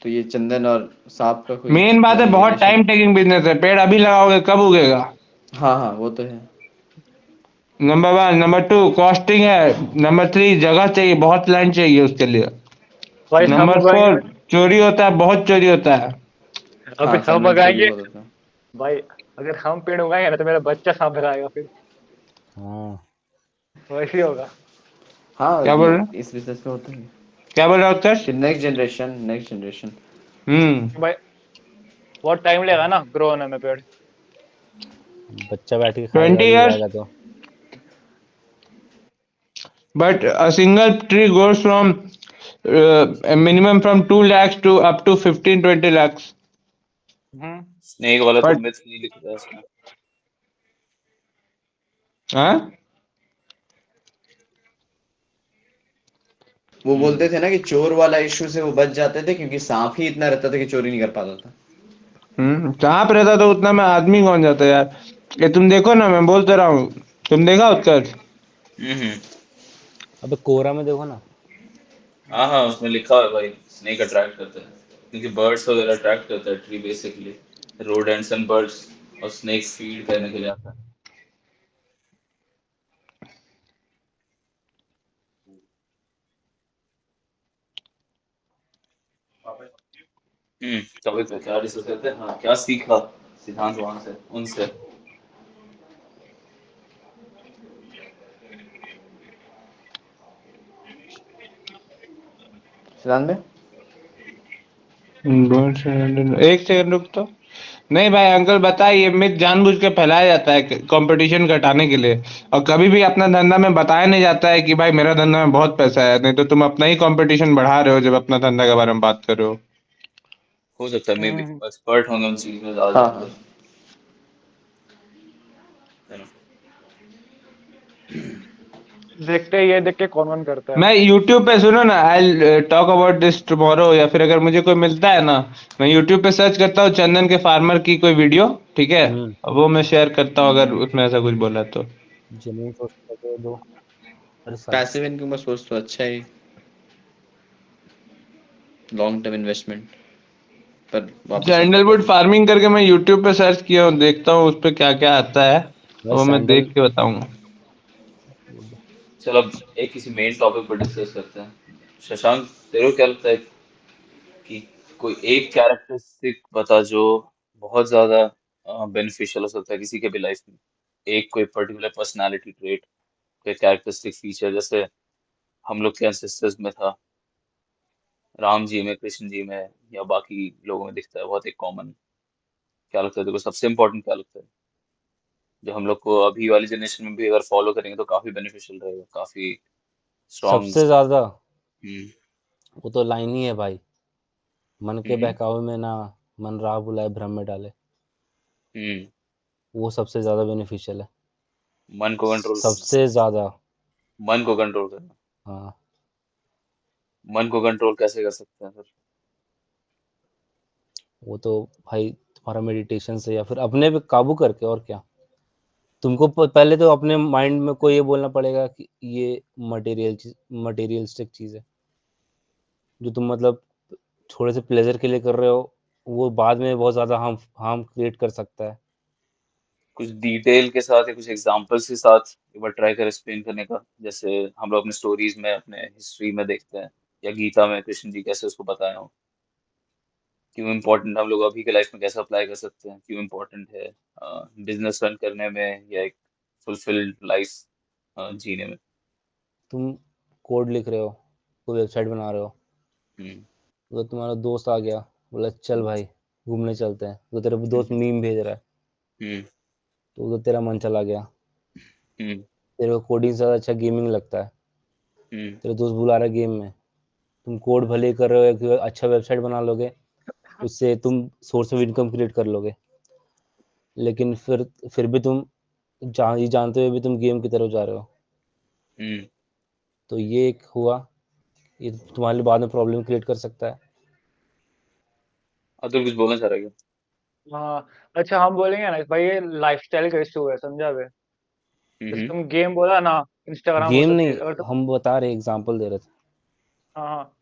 तो ये चंदन और सांप का कोई मेन बात है, ज्यादा बहुत रिलेशन? टाइम टेकिंग बिजनेस है। पेड़ अभी लगाओगे कब उगेगा? हाँ हाँ, वो तो है। Number one. Number two, costing है। नंबर थ्री, जगह चाहिए, बहुत लैंड चाहिए उसके लिए। भाई हम नंबर उगाएंगे, फोर, चोरी होता है, बहुत चोरी होता है। अभी हाँ, हम सैंडलवुड चोरी उगाएंगे बहुत होता है। भाई। अगर हम पेड़ उगाएंगे ना तो मेरा बच्चा सांप बनाएगा फिर, हाँ वैसे ही होगा। हाँ, क्या बोल ये रहे हो? इस बिजनेस में होता है। क्या बोल रहा हो उत्कर्ष? फिर नेक्स्ट जनरेशन, नेक्स्ट जनरेशन। हम्म भाई बहुत टाइम लगेगा ना ग्रो होने में पेड़। बच्चा बैठ के खाएगा 20 भी years, उगाएगा तो। but a single tree grows from a minimum from 2 lakhs to up to 15-20 lakhs. Hmm snake वाला तो But मिथ नहीं लिखा था इसमें। हाँ, वो हम्म। बोलते थे ना कि चोर वाला इश्यू से वो बच जाते थे क्योंकि सांप ही इतना रहता था कि चोरी नहीं कर पाता था। जहाँ पे रहता तो उतना में आदमी कौन जाता यार। ये तुम देखो ना, मैं बोलते रहा हूँ। तुम देखा उत्कर्ष? हम्म। अबे कोरा में देखो ना। हाँ हाँ, उसमें लिखा है भाई, स्नेक अट्रैक्ट करता है क्योंकि बर्ड्स वगैरह अट्रैक्ट करता है tree basically, rodents and birds, और स्नेक फीड करने के लिए आता है। टॉपिक पे क्या डिस्कस करते हैं? हाँ, क्या सीखा सिद्धांत वहां से, उनसे? सिद्धांत में एक सेकंड रुक तो। नहीं भाई अंकल बताइए, मिथ जानबूझ के फैलाया जाता है कंपटीशन घटाने के लिए, और कभी भी अपना धंधा में बताया नहीं जाता है कि भाई मेरा धंधा में बहुत पैसा है, नहीं तो तुम अपना ही कंपटीशन बढ़ा रहे हो जब अपना धंधा के बारे में बात कर रहे हो। हो सकता है मे बी हम्म, एक्सपर्ट होंगे उन चीज में ज्यादा हाँ जानते हाँ। हैं, है ना। देखते हैं, ये देख के कौन करता है। मैं YouTube पे सुनो ना, I talk about this tomorrow, या फिर अगर मुझे कोई मिलता है ना, मैं YouTube पे सर्च करता हूँ चंदन के फार्मर की कोई वीडियो, ठीक है, और वो मैं शेयर करता हूँ अगर उसमें ऐसा कुछ बोला तो। जेन्युइन सोर्स लगे दो हर साल। पैसिव इनकम का सोर्स तो अच्छा है, लॉन्ग टर्म इन्वेस्टमेंट, पर वापस आता है सैंडलवुड पैसा। फार्मिंग करके मैं YouTube पे सर्च किया हूँ, देखता हूँ उस पे क्या क्या आता है, भाई वो मैं सैंडल देख के बताऊंगा। चलो अब एक किसी मेन टॉपिक पर डिस्कस करते हैं। शशांक, तेरे को क्या लगता है कि कोई एक कैरेक्टरिस्टिक बता जो बहुत ज्यादा बेनिफिशियल हो सकता है किसी के भी लाइफ में, एक कोई पर्टिकुलर पर्सनालिटी ट्रेट, कोई कैरेक्टरिस्टिक फीचर, जैसे हम लोग के एंसेस्टर्स में था, राम जी में, कृष्ण जी में, या बाकी लोगों में दिखता है बहुत एक कॉमन। क्या लगता है देखो सबसे इम्पोर्टेंट क्या लगता है जो हम लोग को अभी वाली जनरेशन में भी अगर फॉलो करेंगे तो काफी बेनिफिशियल रहेगा, काफी स्ट्रॉन्ग। सबसे ज्यादा हम्म। वो तो लाइन ही है भाई, मन के हम्म। बहकावे में ना मन राह बुलाए भ्रम में डाले। हम्म। वो सबसे ज्यादा बेनिफिशियल है, मन को कंट्रोल करना। सबसे ज्यादा। मन को कंट्रोल करना। हाँ, मन को कंट्रोल कैसे कर सकते हैं फिर? वो तो भाई तुम्हारा मेडिटेशन से या फिर अपने पे काबू करके, और क्या। तुमको पहले तो अपने माइंड में को ये बोलना पड़ेगा कि ये मटेरियलिस्टिक चीज है, जो तुम मतलब थोड़े से प्लेजर के लिए कर रहे हो, वो बाद में बहुत ज्यादा हार्म क्रिएट कर सकता है। कुछ डिटेल के साथ या कुछ एग्जांपल्स के साथ एक बार ट्राई कर एक्सप्लेन करने का, जैसे हम लोग अपने स्टोरीज में, अपने हिस्ट्री में देखते हैं, या गीता में कृष्ण जी कैसे उसको बताए हो, क्यों इम्पोर्टेंट, हम लोग अभी के लाइफ में कैसे अप्लाई कर सकते हैं, क्यों इम्पोर्टेंट है बिजनेस रन करने में या एक फुलफिल्ड लाइफ जीने में। तुम कोड लिख रहे हो, कोई वेबसाइट बना रहे हो, हम्म। तो तुम्हारा दोस्त आ गया, बोला चल भाई घूमने चलते हैं, तो तेरा दोस्त हम्म। मीम भेज रहा है, हम्म। तो उधर तेरा मन चला गया। हम्म। तेरे को कोडिंग से ज़्यादा अच्छा गेमिंग लगता है, हम्म। तेरे दोस्त बुला रहा है गेम में, तुम कोड भले ही कर रहे हो, कि अच्छा वेबसाइट बना लोगे, उससे तुम सोर्स ऑफ इनकम क्रिएट कर लोगे, लेकिन फिर भी तुम ये जानते हुए भी तुम गेम की तरफ जा रहे हो। हम्म। तो ये एक हुआ, ये तुम्हारे लिए बाद में प्रॉब्लम क्रिएट कर सकता है। अतुल कुछ बोलना चाह रहा है क्या? हाँ, अच्छा हम बोलेंगे ना भाई, ये लाइफस्टाइल का इशू है, समझा बे। जैसे हम्म। तुम गेम बोला ना, इंस्टाग्राम वो गेम सब नहीं, चीज, अगर तुम, हम बता रहे एग्जांपल दे रहे थे। हाँ हाँ,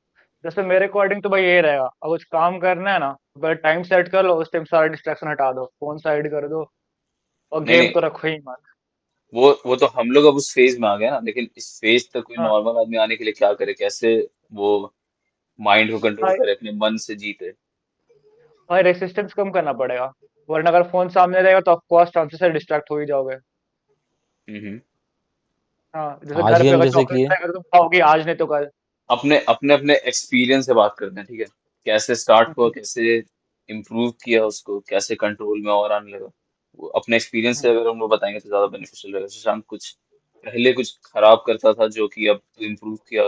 जैसे मेरे अकॉर्डिंग तो भाई ये रहेगा, अब कुछ काम करना है ना, बस टाइम सेट कर लो, उस टाइम सारा डिस्ट्रैक्शन हटा दो, फोन साइड कर दो, और नहीं गेम नहीं, तो रखो ही मत। वो तो हम लोग अब उस फेज में आ गए ना, लेकिन इस फेज तक कोई हाँ नॉर्मल आदमी आने के लिए क्या करे, कैसे वो माइंड को कंट्रोल भाई, करे, अपने मन से जीते। भाई रेसिस्टेंस कम करना पड़ेगा, वरना अगर फोन सामने रहेगा तो ऑफकोर्स चांसेस है डिस्ट्रैक्ट हो ही जाओगे। हम्म। हाँ, जैसे आज घर ही पे हम अगर जैसे चॉकलेट किए। रहेगा तो तुम खाओगे आज, नहीं तो कल। अपने अपने अपने एक्सपीरियंस से बात करते हैं, ठीक है, कैसे स्टार्ट हुआ, हम्म, कैसे इम्प्रूव किया उसको, कैसे कंट्रोल में और आने लगा। वो अपने एक्सपीरियंस से हम्म। अगर हम लोग बताएंगे तो ज्यादा बेनिफिशियल रहेगा। शशांक, कुछ पहले कुछ खराब करता था जो कि अब इम्प्रूव किया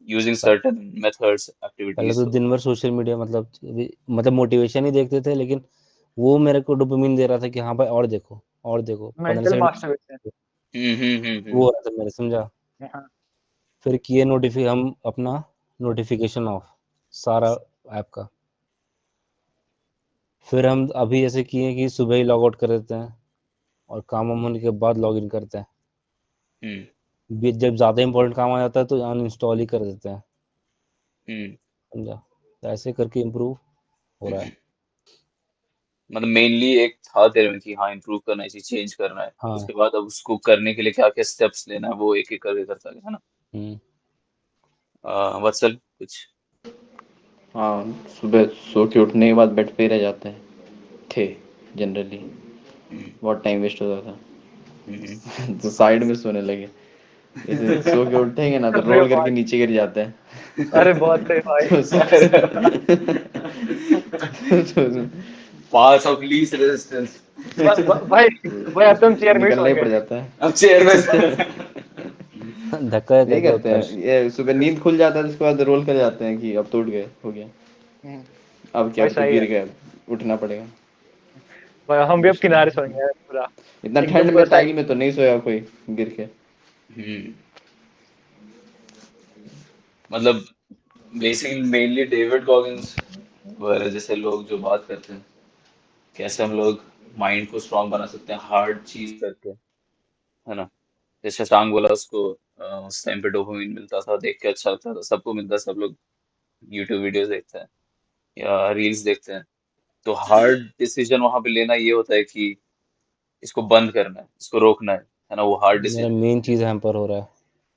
यूजिंग सर्टेन मेथड्स, पहले एक्टिविटीज तो तो। दिन भर सोशल मीडिया मतलब मोटिवेशन ही देखते थे, लेकिन वो मेरे को डोपामिन दे रहा था कि हाँ भाई और देखो और देखो, 15 मेंटल सेकंड मास्टरबेशन। वो हो रहा था मेरे, समझा। हाँ। फिर किए हम अपना नोटिफिकेशन ऑफ सारा ऐप का। फिर हम अभी ऐसे किए कि सुबह ही लॉग आउट कर देते हैं, और काम वाम होने के बाद लॉग इन करते हैं। हम्म। जब ज़्यादा इंपॉर्टेंट काम आ जाता है तो अनइंस्टॉल ही कर देते हैं, हम्म। समझा। तो ऐसे करके इम्प्रूव हो रहा है। मतलब मेनली एक था तेरे में कि हाँ इम्प्रूव करना है, चीज चेंज करना है, हाँ। उसके बाद अब उसको करने के लिए क्या क्या स्टेप्स लेना है वो एक एक करके करता गया, है ना। हम्म। वत्सल कुछ? हाँ, सुबह सो के उठने के बाद बेड पे ही रह जाते हैं थे जनरली, हम्म। बहुत टाइम वेस्ट होता हम्म। था। तो साइड में सोने लगे, जैसे सो के उठेंगे ना तो अरे रोल करके भाई, नीचे गिर जाते हैं। अरे बहुत सही भाई। तो तो पाथ ऑफ लीस्ट रेजिस्टेंस। भाई भाई अब तुम चेयर में ही निकलना ही सोएंगे। पड़ जाता है। अब चेयर में धक्का यही करके करते उतर। हैं, ये सुबह नींद खुल जाता है तो उसके बाद रोल कर जाते हैं कि अब तो उठ गए, हो गया, हम्म, अब क्या, भाई अब तो सही है। गिर गए, अब उठना पड़ेगा। भाई हम भी अब किनारे सोएंगे पूरा, इतना एकदम ठंड पूरा में साइड। तागी में तो नहीं सोया कोई गिर के। हम्म मतलब बेसिकली मेनली डेविड गॉगिंस वगैरह जैसे लोग जो बात करते हैं कैसे हम लोग माइंड को स्ट्रांग बना सकते हैं हार्ड चीज करके, है ना। जैसे शशांक बोला उसको उस टाइम पे डोपामिन मिलता था, देख के अच्छा लगता था, सबको मिलता है, सब लोग यूट्यूब वीडियोस देखते हैं या रील्स देखते हैं। तो हार्ड डिसीजन वहां पे लेना ये होता है कि इसको बंद करना है, इसको रोकना है ना, वो हार्ड मेरा डिसीजन। मेन चीज हैम्पर हो रहा है।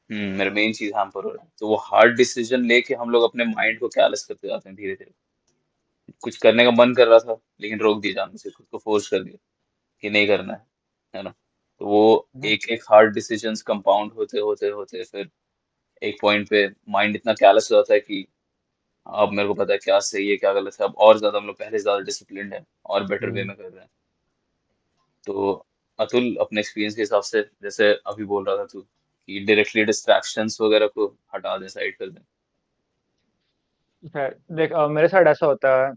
मेरा मेन चीज हैम्पर हो रहा है, तो वो हार्ड डिसीजन लेके हम लोग अपने माइंड को कैरलेस करते जाते हैं धीरे धीरे। कुछ करने का मन कर रहा था लेकिन रोक दिया जाने से, खुद को फोर्स कर दिया कि नहीं करना है ना। तो वो एक एक हार्ड डिसीजंस कंपाउंड होते होते होते फिर एक पॉइंट पे माइंड इतना कैरलेस हो जाता है कि अब मेरे को पता है क्या सही है क्या गलत है, अब और ज्यादा हम लोग पहले से ज्यादा डिसिप्लिन्ड है और बेटर वे हम्म, में कर रहे हैं। तो अतुल अपने एक्सपीरियंस के हिसाब से जैसे अभी बोल रहा था तू कि डायरेक्टली डिस्ट्रैक्शंस वगैरह को हटा दें, साइड कर दें। है। देख मेरे साथ ऐसा होता है,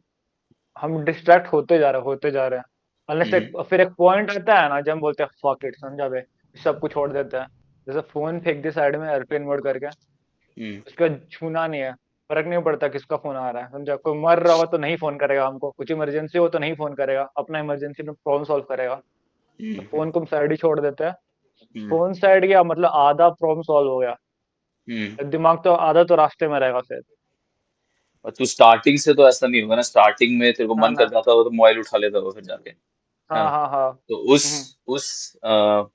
हम डिस्ट्रैक्ट होते जा रहे हैं, अनलेस हम्म फिर एक पॉइंट आता है ना जब हम बोलते हैं फक इट, समझा बे, सब कुछ छोड़ देते हैं। जैसे फोन फेंक दिया साइड में एयरप्लेन मोड करके, हम्म उसका छूना नहीं है, फर्क नहीं पड़ता किसका फोन आ रहा है, समझा। कोई मर रहा हो तो नहीं फोन करेगा हमको, कुछ इमरजेंसी हो तो नहीं फोन करेगा, अपना इमरजेंसी में प्रॉब्लम सॉल्व करेगा। तो हम्म फोन को हम साइड ही छोड़ देते हैं। हम्म फोन साइड गया मतलब आधा प्रॉब्लम सॉल्व हो गया। हम्म दिमाग तो आधा तो रास्ते में रहेगा फिर। और तू स्टार्टिंग से तो ऐसा नहीं होगा ना, स्टार्टिंग में तेरे को ना मन कर ना। जाता हो तो मोबाइल उठा लेता हो फिर जाके, है हाँ ना। हाँ हाँ। तो उस हम्म। उस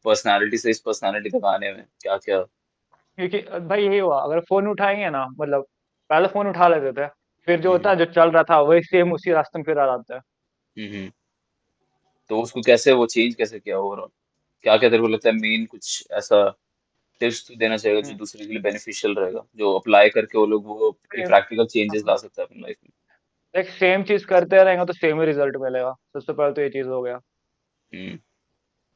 पर्सनालिटी से इस पर्सनालिटी तक आने में क्या क्या। क्योंकि भाई यही हुआ, अगर फोन उठाएंगे ना, मतलब पहले फोन उठा लेते थे, फिर जो होता हम्म है जो चल रहा था वही सेम उसी रास्ते में फिर आ जाता है। हम्म तो उसको कैसे वो चेंज कैसे किया ओवरऑल, क्या क्या तेरे को लगता है मेन कुछ ऐसा टिप्स तो देना चाहिए जो हम्म। दूसरे के लिए बेनिफिशियल रहेगा, जो अप्लाई करके वो लोग वो एक प्रैक्टिकल चेंजेस ला सकता है अपनी लाइफ एक सेम चीज करते रहेंगे तो सेम ही रिजल्ट मिलेगा, सबसे पहले तो ये चीज हो गया। में।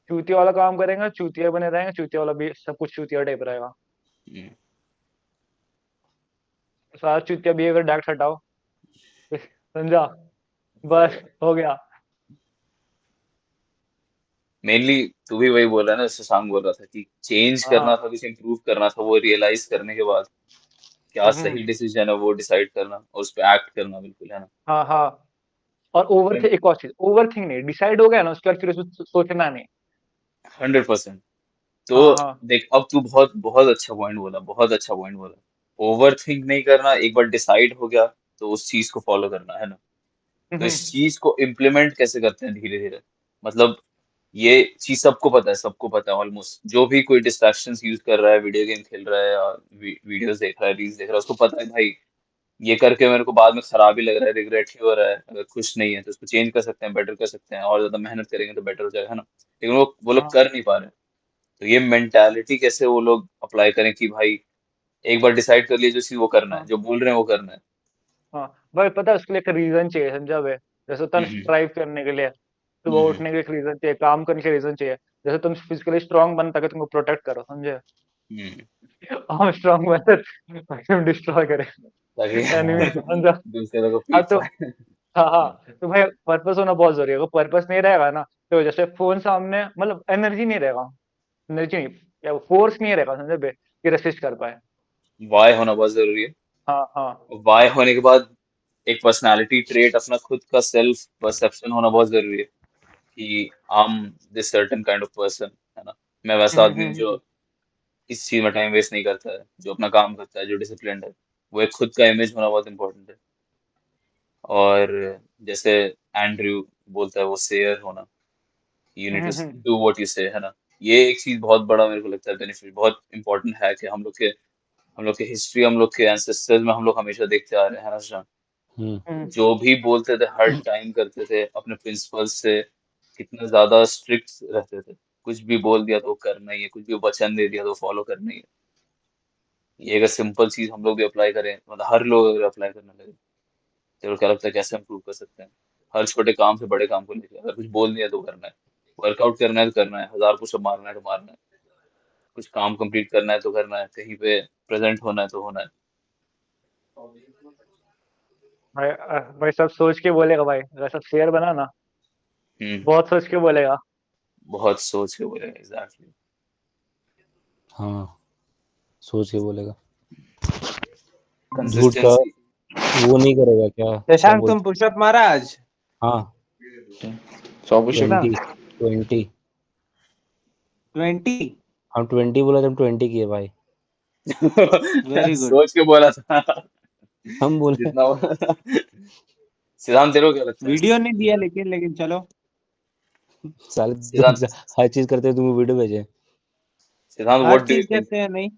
चूतिया वाला काम करेंगे चूतिया बने रहेंगे, चूतिया वाला भी सब कुछ चूतिया टाइप रहेगा। हम्म सारा चूतिया बिहेवियर डायरेक्ट हटाओ, समझा, बस हो गया। मेनली तू भी वही बोल रहा है ना, शशांक बोल रहा था कि चेंज हाँ। करना था, कुछ इम्प्रूव करना था, वो रियलाइज करने के बाद क्या हम्म। सही डिसीजन है वो डिसाइड करना और उस पर एक्ट करना, बिल्कुल, है ना। हाँ हाँ। और ओवर थिंक, एक और चीज, ओवर थिंक नहीं, डिसाइड हो गया ना उसके बाद फिर उसमें सोचना नहीं। 100%। तो हाँ हाँ। देख अब तू बहुत बहुत अच्छा पॉइंट बोला, बहुत अच्छा पॉइंट बोला। ओवर थिंक नहीं करना, एक बार डिसाइड हो गया तो उस चीज को फॉलो करना, है ना। तो हम्म। इस चीज को इम्प्लीमेंट कैसे करते हैं धीरे धीरे, मतलब ये चीज सबको पता है, सबको पता है ऑलमोस्ट, जो भी कोई डिस्ट्रैक्शंस यूज कर रहा है, वीडियो गेम खेल रहा है या वीडियोस देख रहा है, रील्स देख रहा है, उसको पता है भाई ये करके मेरे को बाद में खराब ही लग रहा है, रिग्रेट ही हो रहा है। अगर खुश नहीं है तो उसको चेंज कर सकते हैं, बेटर कर सकते हैं, और ज्यादा मेहनत करेंगे तो बेटर हो जाएगा, है ना। लेकिन वो लोग हाँ कर नहीं पा रहे। तो ये मेंटालिटी कैसे वो लोग अप्लाई करें कि भाई एक बार डिसाइड कर लिए जो चीज वो करना है, हाँ जो बोल रहे हैं वो करना है। हाँ। भाई पता है उसके लिए एक रीजन चाहिए, समझा बे। जैसे तुम हम्म स्ट्राइव करने के लिए सुबह हम्म उठने के एक रीजन चाहिए, काम करने के रीजन चाहिए। जैसे तुम फिजिकली स्ट्रांग बनता कि तुमको प्रोटेक्ट करो, समझे। हम्म हम स्ट्रांग बनते ताकि हम डिस्ट्रॉय करें ताकि एनिमी को, समझा। दूसरे को हाँ पीट तो, पाए। हाँ हाँ, तो भाई पर्पस होना बहुत जरूरी है। अगर पर्पस नहीं रहेगा ना, तो जैसे फोन सामने, मतलब एनर्जी नहीं रहेगा, एनर्जी नहीं, या फोर्स नहीं रहेगा, समझे बे, कि रेसिस्ट कर पाए। वाई होना बहुत जरूरी है। हाँ हाँ। वाई होने के बाद एक पर्सनालिटी ट्रेट, अपना खुद का सेल्फ परसेप्शन होना बहुत जरूरी है कि I am this certain kind of person, है ना। मैं वैसा हम्म। आदमी हूँ जो इस चीज में टाइम वेस्ट नहीं करता है, जो अपना काम करता है, जो डिसिप्लिन्ड है। वो एक खुद का इमेज होना बहुत इंपॉर्टेंट है। और जैसे एंड्रयू बोलता है वो सेयर होना, you need to hmm. Do what you say, है ना। ये एक चीज बहुत बड़ा मेरे को लगता है बेनिफिट, बहुत इंपॉर्टेंट है कि हम लोग के हिस्ट्री, हम लोग के एंसेस्टर्स में हम लोग हमेशा देखते आ रहे हैं, है ना श्याम? हम्म, हम्म। जो भी बोलते थे हर टाइम करते थे अपने प्रिंसिपल्स से, कितना ज्यादा स्ट्रिक्ट रहते थे। कुछ भी बोल दिया तो वो करना ही है, कुछ भी वचन दे दिया तो फॉलो करना ही है। ये अगर सिंपल चीज हम लोग भी अप्लाई करें, मतलब हर लोग अगर अप्लाई करने लगे, तेरे को क्या लगता है कैसे इम्प्रूव कर सकते हैं? हर छोटे काम से बड़े काम को लेके, अगर कुछ बोल दिया तो करना है, वर्कआउट करना है तो करना है, 1000 पुशअप मारना है तो मारना है, कुछ काम कंप्लीट करना है तो करना है, कहीं पे प्रेजेंट होना है तो होना है। भाई सब सोच के बोलेगा भाई, अगर सब शेयर बना ना, हम्म। बहुत सोच के बोलेगा। बहुत सोच के बोलेगा, एग्जैक्टली। हाँ, सोच के बोलेगा। झूठ का कंसिस्टेंसी। वो नहीं करेगा, क्या शशांक तुम बोलते? पुशअप मारा आज? हाँ, 100 पुशअप। 20 20। 20? हम 20 बोला तो 20 किए भाई। Very good. सोच के बोला था। हम बोले जितना सिद्धांत, तेरे को क्या लगता है? वीडियो नहीं दिया लेकिन चलो। साले तुम सिद्धांत, हर चीज करते हो, तुम्हें वीडियो भेजे। सिद्धांत, हर व्हाट डू यू चीज थिंक? करते हैं नहीं,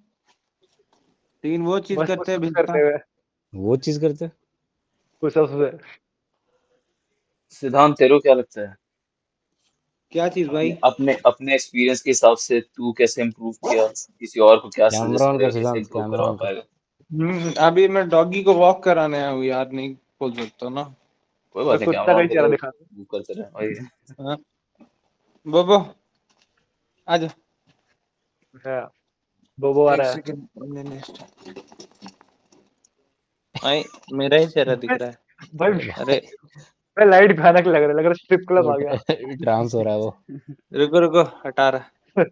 लेकिन वो चीज बस करते हैं पुशअप्स भेजता। करते हुए, वो चीज करते? पुशअप्स पे। सिद्धांत, तेरे को क्या लगता है? क्या चीज अपने भाई? अपने अपने एक्सपीरियंस के हिसाब से तू कैसे इम्प्रूव किया? किसी और को क्या कैमरा सजेस्ट ऑन कर करेगा, कैसे सिद्धांत, इम्प्रूव कैमरा करवा ऑन कर। पाएगा? अभी मैं डॉगी को वॉक कराने आया हूँ यार, नहीं बोल सकता ना। कोई भाई बात नहीं, कुत्ता कैमरा का ऑन ही चेहरा करो, दिखा दो। move करते रहे भाई। हाँ, बोबो आजा। है, बोबो आ एक रहा है। सेकंड। आई, मेरा ही चेहरा दिख रहा है। भाई अरे भाई भाई लाइट भयानक लग रहा है स्ट्रिप क्लब वो आ गया। ट्रांस हो रहा है वो। रुको रुको, हटा रहा।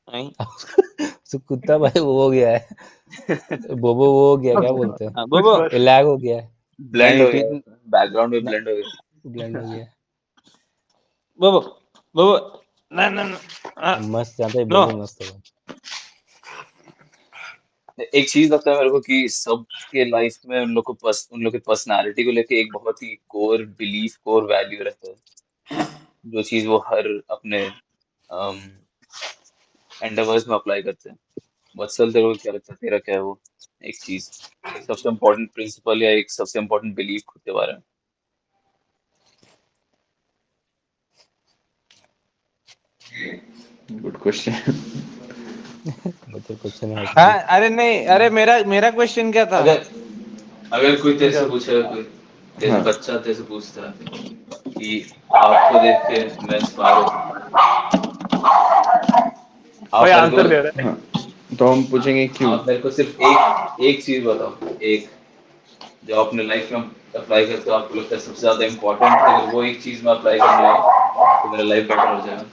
आई। उसको कुत्ता भाई वो हो गया है, बोबो वो हो गया, क्या बोलते हैं, हाँ कुछ बोबो। बस। लैग हो गया है, ब्लेंड नहीं हो ठीक। गया, बैकग्राउंड में ना ब्लेंड हो गया। ब्लेंड हो गया है। बोबो बोबो, ना ना ना, मस्त यहाँ पे नो। बोबो मस्त है। एक चीज लगता है मेरे को कि सबके लाइफ में उन लोग की पर्सनालिटी को लेके एक बहुत ही कोर बिलीफ, कोर वैल्यू रहता है, जो चीज वो हर अपने एंडेवर्स में अप्लाई करते हैं। वत्सल, तेरे को क्या लगता है, तेरा क्या है वो एक चीज, एक सबसे इम्पोर्टेंट प्रिंसिपल या एक सबसे इम्पोर्टेंट बिलीफ खुद के बारे में? Good question. मतलब क्वेश्चन है हाँ, एक्चुअली। अरे नहीं, अरे मेरा मेरा क्वेश्चन क्या था? अगर अगर कोई तेरे क्या? से पूछे, कोई तेरे हाँ, बच्चा तेरे से पूछता है कि आपको देख के मैं इंस्पायर होता हूँ, भाई आप मेरे को आंसर दे रहे हाँ, तो हम पूछेंगे क्यों। आप मेरे को सिर्फ एक एक चीज बताओ, एक जो आप अपने लाइफ में अप्लाई करते हो, आपको लगता है सबसे ज्यादा इम्पोर्टेंट, अगर वो एक चीज में अप्लाई करने लगा तो मेरा लाइफ बेटर हो जाएगा।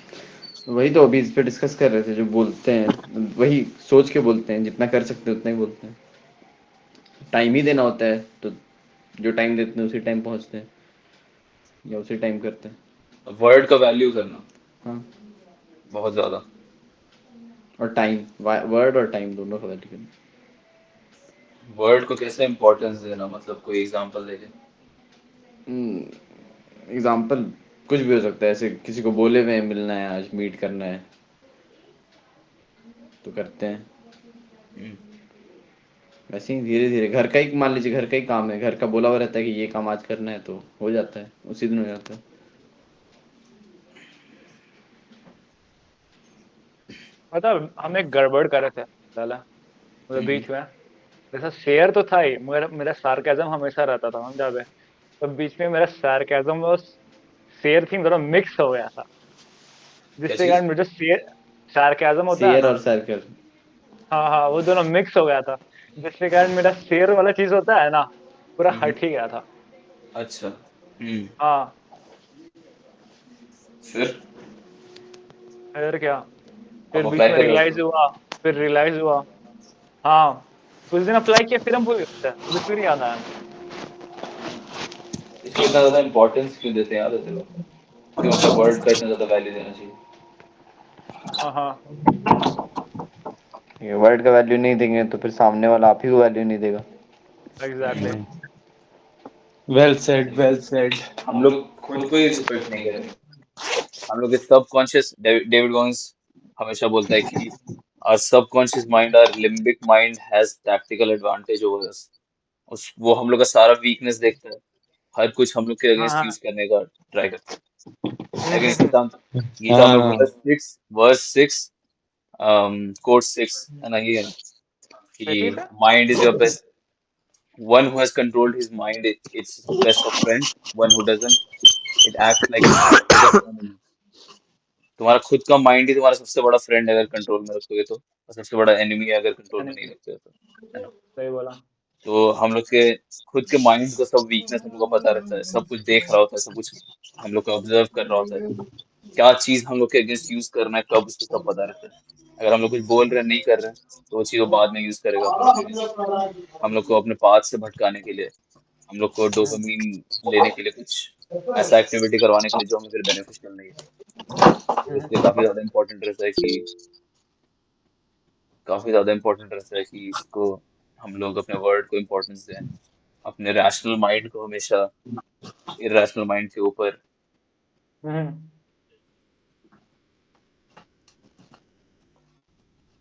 वही तो अभी इस पे डिस्कस कर रहे थे, जो बोलते हैं वही सोच के बोलते हैं, जितना कर सकते हैं उतना ही बोलते हैं। टाइम ही देना होता है तो जो टाइम देते हैं उसी टाइम पहुंचते हैं या उसी टाइम करते हैं। वर्ड का वैल्यू करना हाँ, बहुत ज्यादा। और टाइम, वर्ड और टाइम दोनों का वैल्यू करना। वर्ड को कैसे इम्पोर्टेंस देना, मतलब कोई एग्जांपल देके? एग्जाम्पल कुछ भी हो सकता है, ऐसे किसी को बोले हुए हैं मिलना है आज, मीट करना है तो करते हैं। हम्म। वैसे ही धीरे धीरे घर का ही मान लीजिए, घर का ही काम है, घर का बोला हुआ रहता है कि ये काम आज करना है तो हो जाता है, उसी दिन हो जाता है। मतलब हम एक गड़बड़ कर रहे थे साला, मतलब हम्म। बीच में। जैसा शेयर तो था ही, मगर मेरा सार्केज्म हमेशा रहता था, समझा बे। तो बीच में मेरा सार्केज्म और शेयर थी, दोनों मिक्स हो गया था, क्या जिसके चीज? कारण मुझे शेयर, सार्केज्म होता है शेयर ना। और सर्कल। हाँ हाँ, वो दोनों मिक्स हो गया था, जिसके कारण मेरा शेयर वाला चीज होता है ना, पूरा हम्म। हट ही गया था। अच्छा। हम्म। हाँ। फिर फिर क्या, अब फिर बीच अप्लाई में करें रियलाइज उसको? हुआ, फिर रियलाइज हुआ। हाँ, उस दिन अप्लाई किया, फिर हम भूल गए थे, मुझे फिर याद आया। इसको इतना ज्यादा इम्पोर्टेंस क्यों देते हैं यार ऐसे लोग? क्यों, मतलब वर्ड का इतना ज्यादा वैल्यू देना चाहिए? हाँ हाँ, ये वर्ड का वैल्यू नहीं देंगे तो फिर सामने वाला आप ही को वैल्यू नहीं देगा। Exactly. Well said, well said. हम लोग खुद को ही रिस्पेक्ट नहीं करेंगे। हम लोग सबकॉन्शियस, डेविड गॉन्स हमेशा बोलता है कि our subconscious mind, our limbic mind has tactical advantage over us। उस वो हम लोग का सारा वीकनेस देखता है, हर कुछ हम लोग के हाँ अगेंस्ट हाँ। यूज करने का ट्राई करता है। लेकिन गीता गीता में हाँ, बोला 6 वर्स 6, कोड 6 है ना, ये है ना क्या कि चीज है? Mind is your best, one who has controlled his mind, it's his best of friend. One who doesn't, it acts like its biggest enemy. तुम्हारा खुद का माइंड ही तुम्हारा सबसे बड़ा फ्रेंड अगर कंट्रोल में रखोगे तो, और सबसे बड़ा एनिमी अगर कंट्रोल में नहीं रखते हो तो, है ना? सही बोला। तो हम लोग के खुद के माइंड को सब वीकनेस हम लोग को पता रहता है, सब कुछ देख रहा होता है, सब कुछ हम लोग को ऑब्जर्व कर रहा होता है, क्या चीज हम लोग के अगेंस्ट यूज करना है, कब उसको सब पता रहता है। अगर हम लोग कुछ बोल रहे हैं नहीं कर रहे हैं तो वो चीज वो बाद में यूज करेगा हम लोग के अगेंस्ट, हम लोग को अपने पाथ से भटकाने के लिए, हम लोग को डोपामीन लेने के लिए, कुछ ऐसा एक्टिविटी करवाने के लिए जो हमें फिर बेनिफिशियल नहीं है। तो इसलिए काफी ज्यादा इम्पोर्टेंट रहता है कि इसको हम लोग अपने वर्ड को इम्पोर्टेंस दें, अपने रैशनल माइंड को हमेशा इरेशनल माइंड के ऊपर।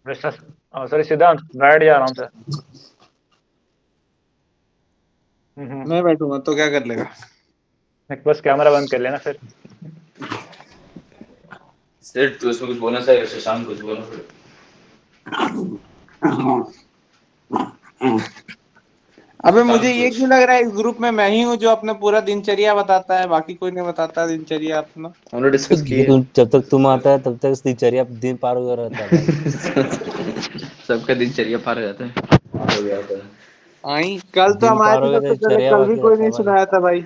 सॉरी सिद्धांत, बैठ जा आराम से। मैं बैठूंगा तो क्या कर लेगा? बस कैमरा बंद कर लेना फिर। सिर्फ तू इसमें कुछ बोलना चाहिए, शशांक कुछ बोलना फिर। अबे मुझे ये क्यों लग रहा है इस ग्रुप में मैं ही हूँ जो अपना पूरा दिनचर्या बताता है, बाकी कोई नहीं बताता दिनचर्या अपना। हम लोग डिस्कस किए। जब तक तुम आता है तब तक दिनचर्या दिन पार हो रहता है भाई। सबका दिनचर्या पार हो जाता है। हो गया था। आई कल तो दिन हम आए पार थे हो गया सबसे पहले, दिनचर्या कल भी बाकी कोई रहता है नहीं भाई। सुनाया था भाई।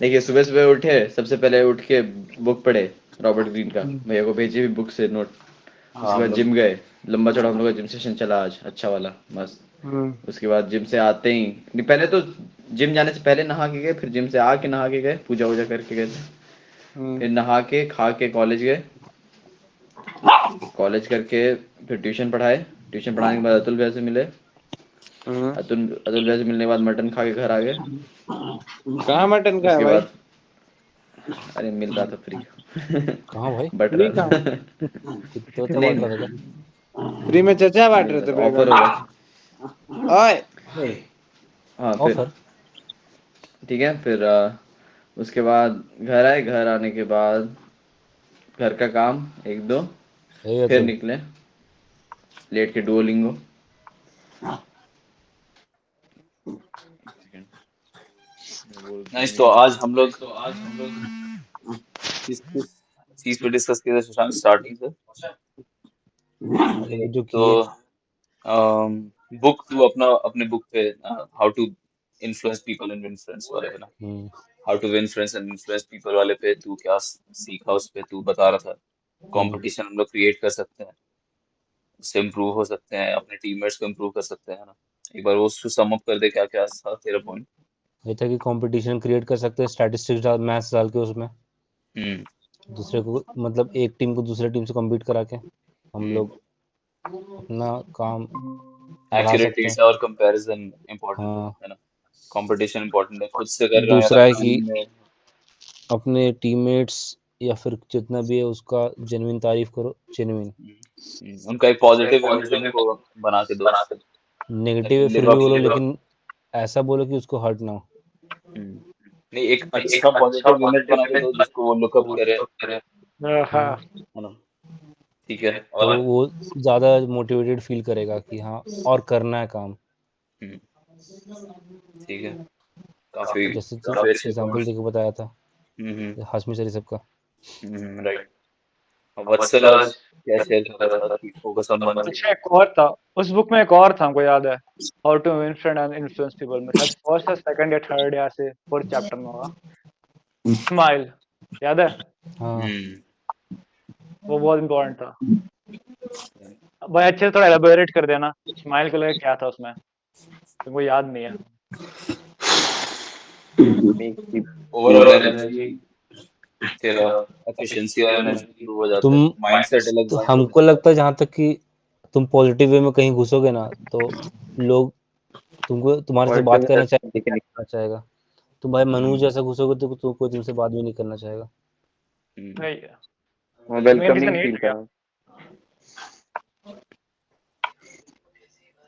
देखिए सुबह सुबह उठे, सबसे पहले उठ के बुक पढ़े रॉबर्ट ग्रीन का, भैया को भेजी भी बुक से नोट। उसके हाँ, बाद जिम गए, लंबा चौड़ा हम लोग का जिम सेशन चला आज, अच्छा वाला मस्त। उसके बाद जिम से आते ही नहीं, पहले तो जिम जाने से पहले नहा के गए, फिर जिम से आके नहा के गए, पूजा वूजा करके गए थे, फिर नहा के खा के कॉलेज गए, कॉलेज करके फिर ट्यूशन पढ़ाए, ट्यूशन पढ़ाने के बाद अतुल भैया से मिले, अतुल भैया से मिलने के बाद मटन खा के घर आ गए। कहाँ मटन का है उसके भाई? बाद अरे मिल रहा था फ्री कहाँ भाई? बट फ्री रहा कहाँ? था तो नहीं बांट रहा था क्या? फ्री में चचा बांट मिल रहे रहा थे था, ऑफर हो रहा था। ओए हाँ फिर ऑफर? ठीक है, फिर उसके बाद घर आए, घर आने के बाद घर का काम एक दो, हे फिर अतुल, निकले लेट के डुओलिंगो। नाइस। तो आज हम लोग किस चीज पे डिस्कस किया था शशांक, स्टार्टिंग से? जो एक किए। तो बुक, तू अपना अपने बुक पे how to influence people and influence वाले पे ना, how to win friends and influence people वाले पे तू क्या सीखा, उस पे तू बता रहा था। कंपटीशन हम लोग क्रिएट कर सकते हैं, उससे इम्प्रूव हो सकते हैं, अपने टीममेट्स को इम्प्रूव कर सकते हैं, है ना? एक बार वो सम अप कर दे, क्या क्या था तेरा पॉइंट? ये था कि कंपटीशन क्रिएट कर सकते हैं स्टैटिस्टिक्स डाल, मैथ्स डाल के उसमें हम्म दूसरे को, मतलब एक टीम को दूसरे टीम से कम्पीट करा के हम लोग अपना काम बढ़ा एक्यूरेट सकते हैं। डेटा और कंपैरिजन इम्पोर्टेंट हाँ, है ना, कंपटीशन इम्पोर्टेंट है, खुद से कर रहा है या दूसरा है कि टीम में। अपने टीममेट्स या फिर जितना भी है उसका जेन्युइन तारीफ करो, जेन्युइन। उनका एक पॉजिटिव इमेज उनको बना के दो, नेगेटिव ताकि है फिर लिव भी अप बोलो, लिव अप। लेकिन ऐसा बोलो कि उसको हर्ट ना हो। नहीं, एक अच्छा पॉजिटिव इमेज बना के दो जिसको वो लुकअप करे, हाँ, है ना? ठीक है। तो और वो ज़्यादा मोटिवेटेड फील करेगा कि हाँ और करना है काम। हम्म, ठीक है, काफी जैसे तू काफी अच्छे एग्जांपल पॉइंट्स। देके बताया था हम्म हाशमी सर सबका। राइट। वत्सल आज क्या शेयर कर रहा था कि फोकस ऑन वन थिंग। अच्छा एक और था उस बुक में, एक और था हमको याद है, how to win friend and influence people में, शायद फर्स्ट या सेकंड या थर्ड या से फोर्थ चैप्टर में होगा। स्माइल, याद है? हाँ, वो बहुत इंपॉर्टेंट था भाई। अच्छे से थोड़ा एलाबोरेट कर देना, स्माइल को लेकर क्या था उसमें, तुमको याद नहीं है? ओवरऑल एनर्जी, तेरा एफिशिएंसी और एनर्जी इंप्रूव हो जाता है, तुम माइंडसेट अलग तो बन हमको लगता है जहाँ तक कि तुम पॉजिटिव वे में कहीं घुसोगे ना तो लोग तुमको तुम्हारे से बात करना चाहेगा। तुम भाई मनु जैसा घुसोगे तो कोई तुमसे बात भी नहीं करना चाहेगा। नहीं, मेन वेलकमिंग रीजन ये फील था। करा।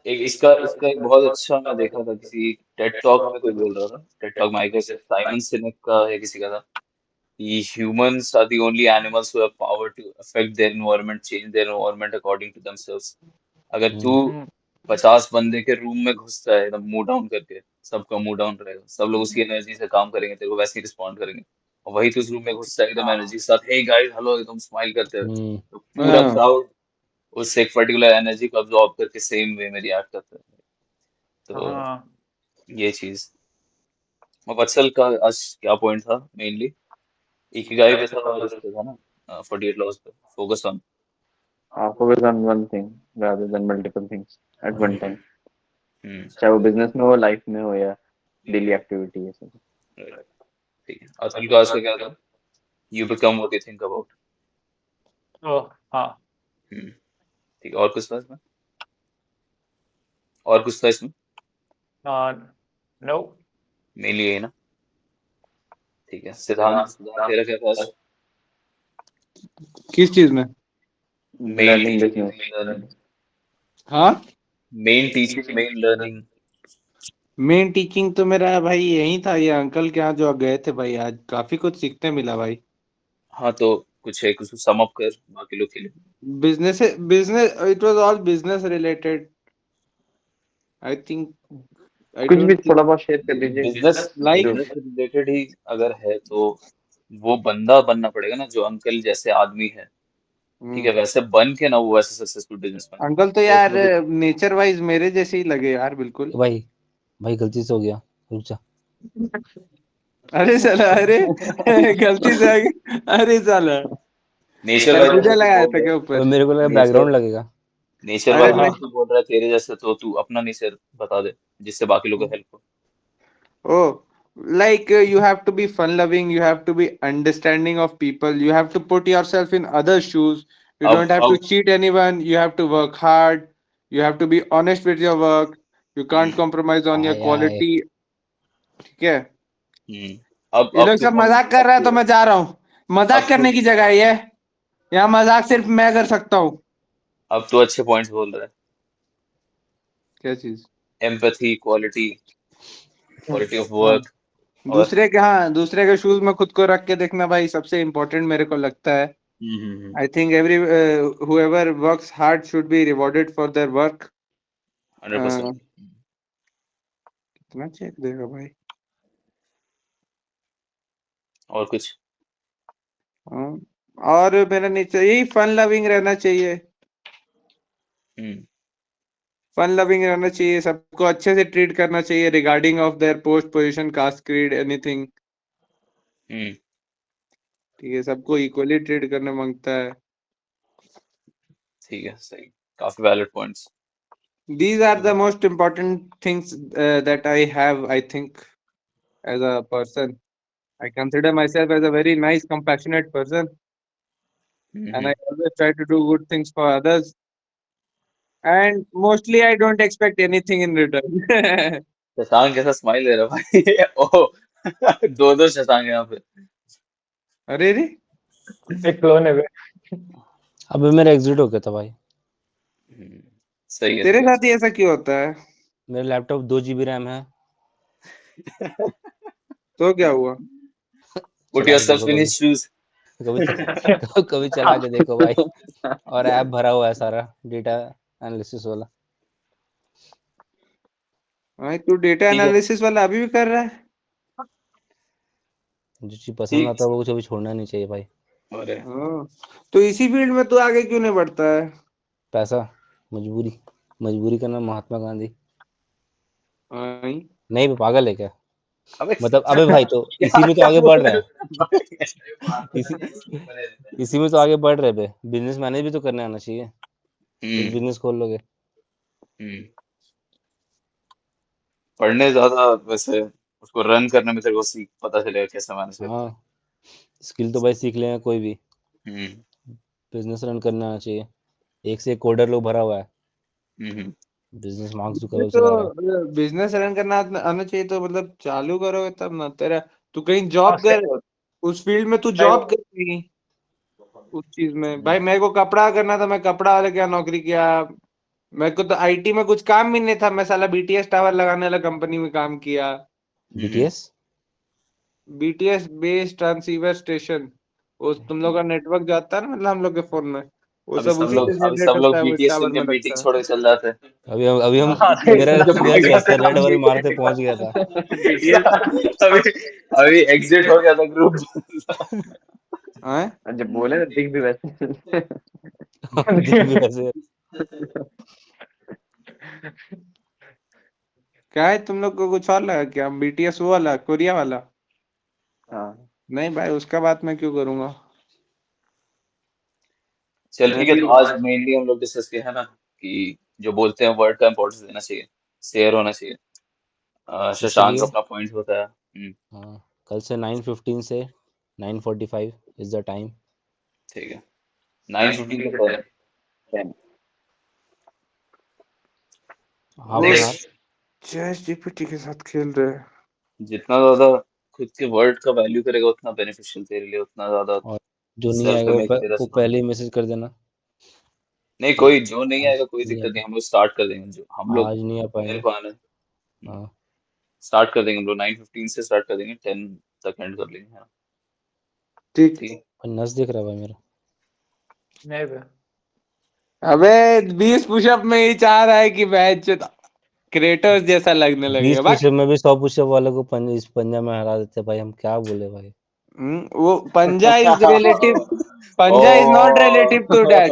एक इसका इसका एक बहुत अच्छा मैं देखा था, किसी टेड टॉक में कोई बोल रहा था, टेड टॉक में आई गेस साइमन सिनेक का या किसी का था, कि humans are the only animals who have power to affect their environment, change their environment according to themselves. अगर तू 50 बंदे के रूम में घुसता है एकदम मुंह डाउन करके, सबका मुंह डाउन रहेगा, सब लोग उसकी एनर्जी से काम करेंगे, तेरे को वैसे ही रिस्पॉन्ड करेंगे। और वही तो उस रूम में घुसता है एकदम एनर्जी के साथ, हे गाइस हेलो, एकदम स्माइल करते हुए, तो पूरा हाँ क्राउड उस एक पर्टिकुलर एनर्जी को अब्सॉर्ब करके सेम वे में रिएक्ट करता है। तो हाँ ये चीज। अब अचल का आज क्या पॉइंट था मेनली? इकिगाई पे था और उस पे था ना 48 लॉज पे, focus on. focus on one thing rather than multiple things at one time, हम्म। चाहे वो बिजनेस में हो, लाइफ में हो, या डेली एक्टिविटी है सब। right, ठीक है। अतुल का आज का क्या था? You become what you think about. तो हाँ ठीक है, और कुछ था इसमें? और कुछ था इसमें? नो मेनली यही ना? ठीक है, सिद्धांत, सिद्धांत तेरा क्या था आज? किस चीज में? Main learning teaching, business. Main learning. हाँ, main teaching, main learning. Main teaching तो मेरा भाई यही था, ये अंकल के यहाँ जो गए थे भाई, आज काफी कुछ सीखने मिला भाई। हाँ तो कुछ है, कुछ सम अप कर बाकी लोग के लिए। Business business, it was all business related I think. I कुछ भी डोंट थोड़ा बहुत शेयर कर दीजिए बिजनेस, लाइक। जो। बिजनेस रिलेटेड ही अगर है तो वो बंदा बनना पड़ेगा ना जो अंकल जैसे आदमी है। ठीक है, वैसे बन के ना वो वैसे सक्सेसफुल बिजनेसमैन। अंकल तो तो यार उसमें कुछ नेचर वाइज मेरे जैसे ही लगे यार, बिल्कुल। भाई भाई गलती से हो गया, रुक जा। अरे साला, अरे गलती से आ गई। अरे साला, नेचर वाइज तरबूजा जैसे तू लगाया बोल था रहा क्या अबे ऊपर? मेरे को लगा है, नेचर, बैकग्राउंड लगेगा। नेचर अरे वाइज मैं, जैसे तू बोल रहा है तेरे जैसे, तो तू अपना नेचर बता दे जिससे बाकी लोगों को हेल्प हो। oh, like you have to be fun loving, you have to be understanding of people, you have to put yourself in other shoes, you अब don't have to अब cheat anyone, you have to work hard, you have to be honest with your work, you can't hmm compromise on your I I quality। ठीक है? हम्म ये अब लोग तू सब पॉइंट मजाक कर रहा है तो मैं जा रहा हूँ। मजाक अब तू करने की जगह है ये, यहाँ मजाक सिर्फ मैं कर सकता हूँ। अब तू अच्छे पॉइंट्स बोल रहा क्या चीज? है, empathy, quality, quality of work. और दूसरे के शूज में खुद को रख के देखना भाई, सबसे इम्पोर्टेंट मेरे को लगता है। I think every whoever works hard should be rewarded for their work। 100%। कितना चेक देगा भाई? और कुछ? हाँ, और मेरा नेचर यही फन लविंग रहना चाहिए। हम्म फन लविंग रहना चाहिए, सबको अच्छे से ट्रीट करना चाहिए regarding of their post position caste creed anything. Hmm ठीक है, सबको इक्वली ट्रीट करने मांगता है। ठीक है, सही, काफी valid points. These are the most important things that I have, I think, as a person. I consider myself as a very nice, compassionate person, and I always try to do good things for others. And mostly, I don't expect anything in return। Shashank कैसा स्माइल दे रहा है भाई ओ दो दो शशांक यहाँ पे। अरे रे, एक क्लोन है वे। अबे मेरा एग्जिट हो गया था भाई। सही है, तेरे सही है। साथ ही ऐसा क्यों होता है? मेरा लैपटॉप 2 GB रैम है। तो क्या हुआ? पुट चला के योरसेल्फ देखो इन कभी, हिज शूज। कभी चला के देखो भाई। और ऐप भरा हुआ है सारा डेटा एनालिसिस वाला। भाई तू डेटा ठीक है, एनालिसिस वाला अभी भी कर रहा है? जो चीज पसंद ठीक। आता है वो कभी छोड़ना नहीं चाहिए भाई। अरे हाँ, तो इसी फील्ड में तू आगे क्यों नहीं बढ़ता है? पैसा, मजबूरी, मजबूरी करना महात्मा गांधी। हाँ, नहीं बे, पागल है क्या? अबे मतलब अबे भाई तो क्या इसी में तो क्या आगे बढ़ बोल रहे रहे हैं। हो भाई? इसी इसी में तो आगे बढ़ रहे बे। बिजनेस मैनेज भी तो करने आना चाहिए। एक हम्म बिजनेस खोल लोगे। हम्म पढ़ने ज्यादा वैसे, उसको रन करने में तेरे को सीख पता चलेगा कैसे मैनेज करते हाँ, स्किल तो भाई सीख लेगा कोई भी। हैं। बिजनेस रन करना आना चाहिए। एक से एक कोडर लोग भरा हुआ है। हम्म बिजनेस मार्क्स ये जुकरबर्ग चला रहा है। तो बिजनेस रन करना आना चाहिए, तो मतलब चालू करोगे तब ना तेरा। तू कहीं हाँ जॉब सही कर, बोल उस फील्ड में तू सही जॉब बोल। कर कहीं, उस चीज में। भाई मेरे को कपड़ा करना था, मैं कपड़ा वाले क्या नौकरी किया। मेरे को तो आईटी में कुछ काम भी नहीं था, मैं साला बीटीएस टावर लगाने वाला कंपनी में काम किया। Hmm BTS. BTS base transceiver station, वो तुम लोग का नेटवर्क जाता है ना, मतलब हम लोग के फोन में। वो सब उसी से अभी जनरेट सब लोग होता है, वो बीटीएस टावर सुन के में मीटिंग लगता है। छोड़ के चल जाते हैं। अभी हम हाँ, सही मेरा जब मेरा भाग कैसे जाते रेड हम वाली BTS मारते पहुंच गया था। अभी अभी एग्जिट हो गया था ग्रुप। हैं? जब बोले तो दिख भी वैसे दिख भी वैसे। क्या है, तुम लोग को कुछ और लगा क्या? बीटीएस वो वाला, कोरिया वाला? हाँ नहीं भाई, उसका बात मैं क्यों करूंगा। चल मैं ठीक है, भी तो आज मेनली हम लोग डिस्कस किया है ना कि जो बोलते हैं वर्ड का इम्पोर्टेंस देना चाहिए, शेयर होना चाहिए। शशांक इसलिए अपना पॉइंट बताया। हाँ, कल से 9:15 से 9:45 इज द टाइम। ठीक है, 9:15 से 10। 10 half an hour. Next, chat GPT के साथ खेल रहे हैं। जितना ज्यादा खुद के वर्ड का वैल्यू करेगा उतना बेनिफिशियल तेरे लिए, उतना ज्यादा और जो नहीं सेल्फ आएगा इमेज तेरा वो स्ट्रांग पहले ही होगा। मैसेज कर देना नहीं, कि कोई जो नहीं आज आएगा कोई नहीं आ दिक्कत नहीं, पाए, हम लोग स्टार्ट कर देंगे। जो हम लोग, आज नहीं आ मेरे पाएंगे। को आना है, हाँ, स्टार्ट कर देंगे हम लोग। 9:15 से स्टार्ट कर देंगे, 10 तक एंड कर लेंगे, है ना? ठीक। ठीक है। पर नस दिख रहा है भाई मेरा। नहीं बे। अबे 20 पुशअप में ही चाह रहा है कि मैच क्रेटोस जैसा लगने 20 लगेगा भाई। पुशअप में भी 100 पुशअप वाले को इस पंजा में हरा देते भाई, हम क्या बोले भाई। वो पंजा इज रिलेटिव, पंजा is not relative to that.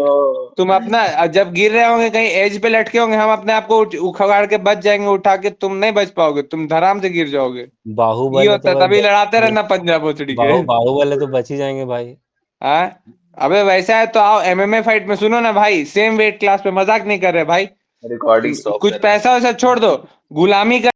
तुम अपना जब गिर रहे होंगे कहीं एज पे लटके होंगे, हम अपने आप को उखाड़ के बच जाएंगे, उठा के तुम नहीं बच पाओगे, तुम धराम से गिर जाओगे। ये बाहुबले होता तो है, भाई तभी लड़ाते रहना पंजा बोचड़ी के। बाहुबले तो बच ही जाएंगे भाई। हाँ, अबे वैसा है तो आओ एमएमए फाइट में। सुनो ना भाई, सेम वेट क्लास पे, मजाक नहीं कर रहे भाई। रिकॉर्डिंग स्टॉप कुछ कर रहे हैं। पैसा वैसा छोड़ दो, गुलामी का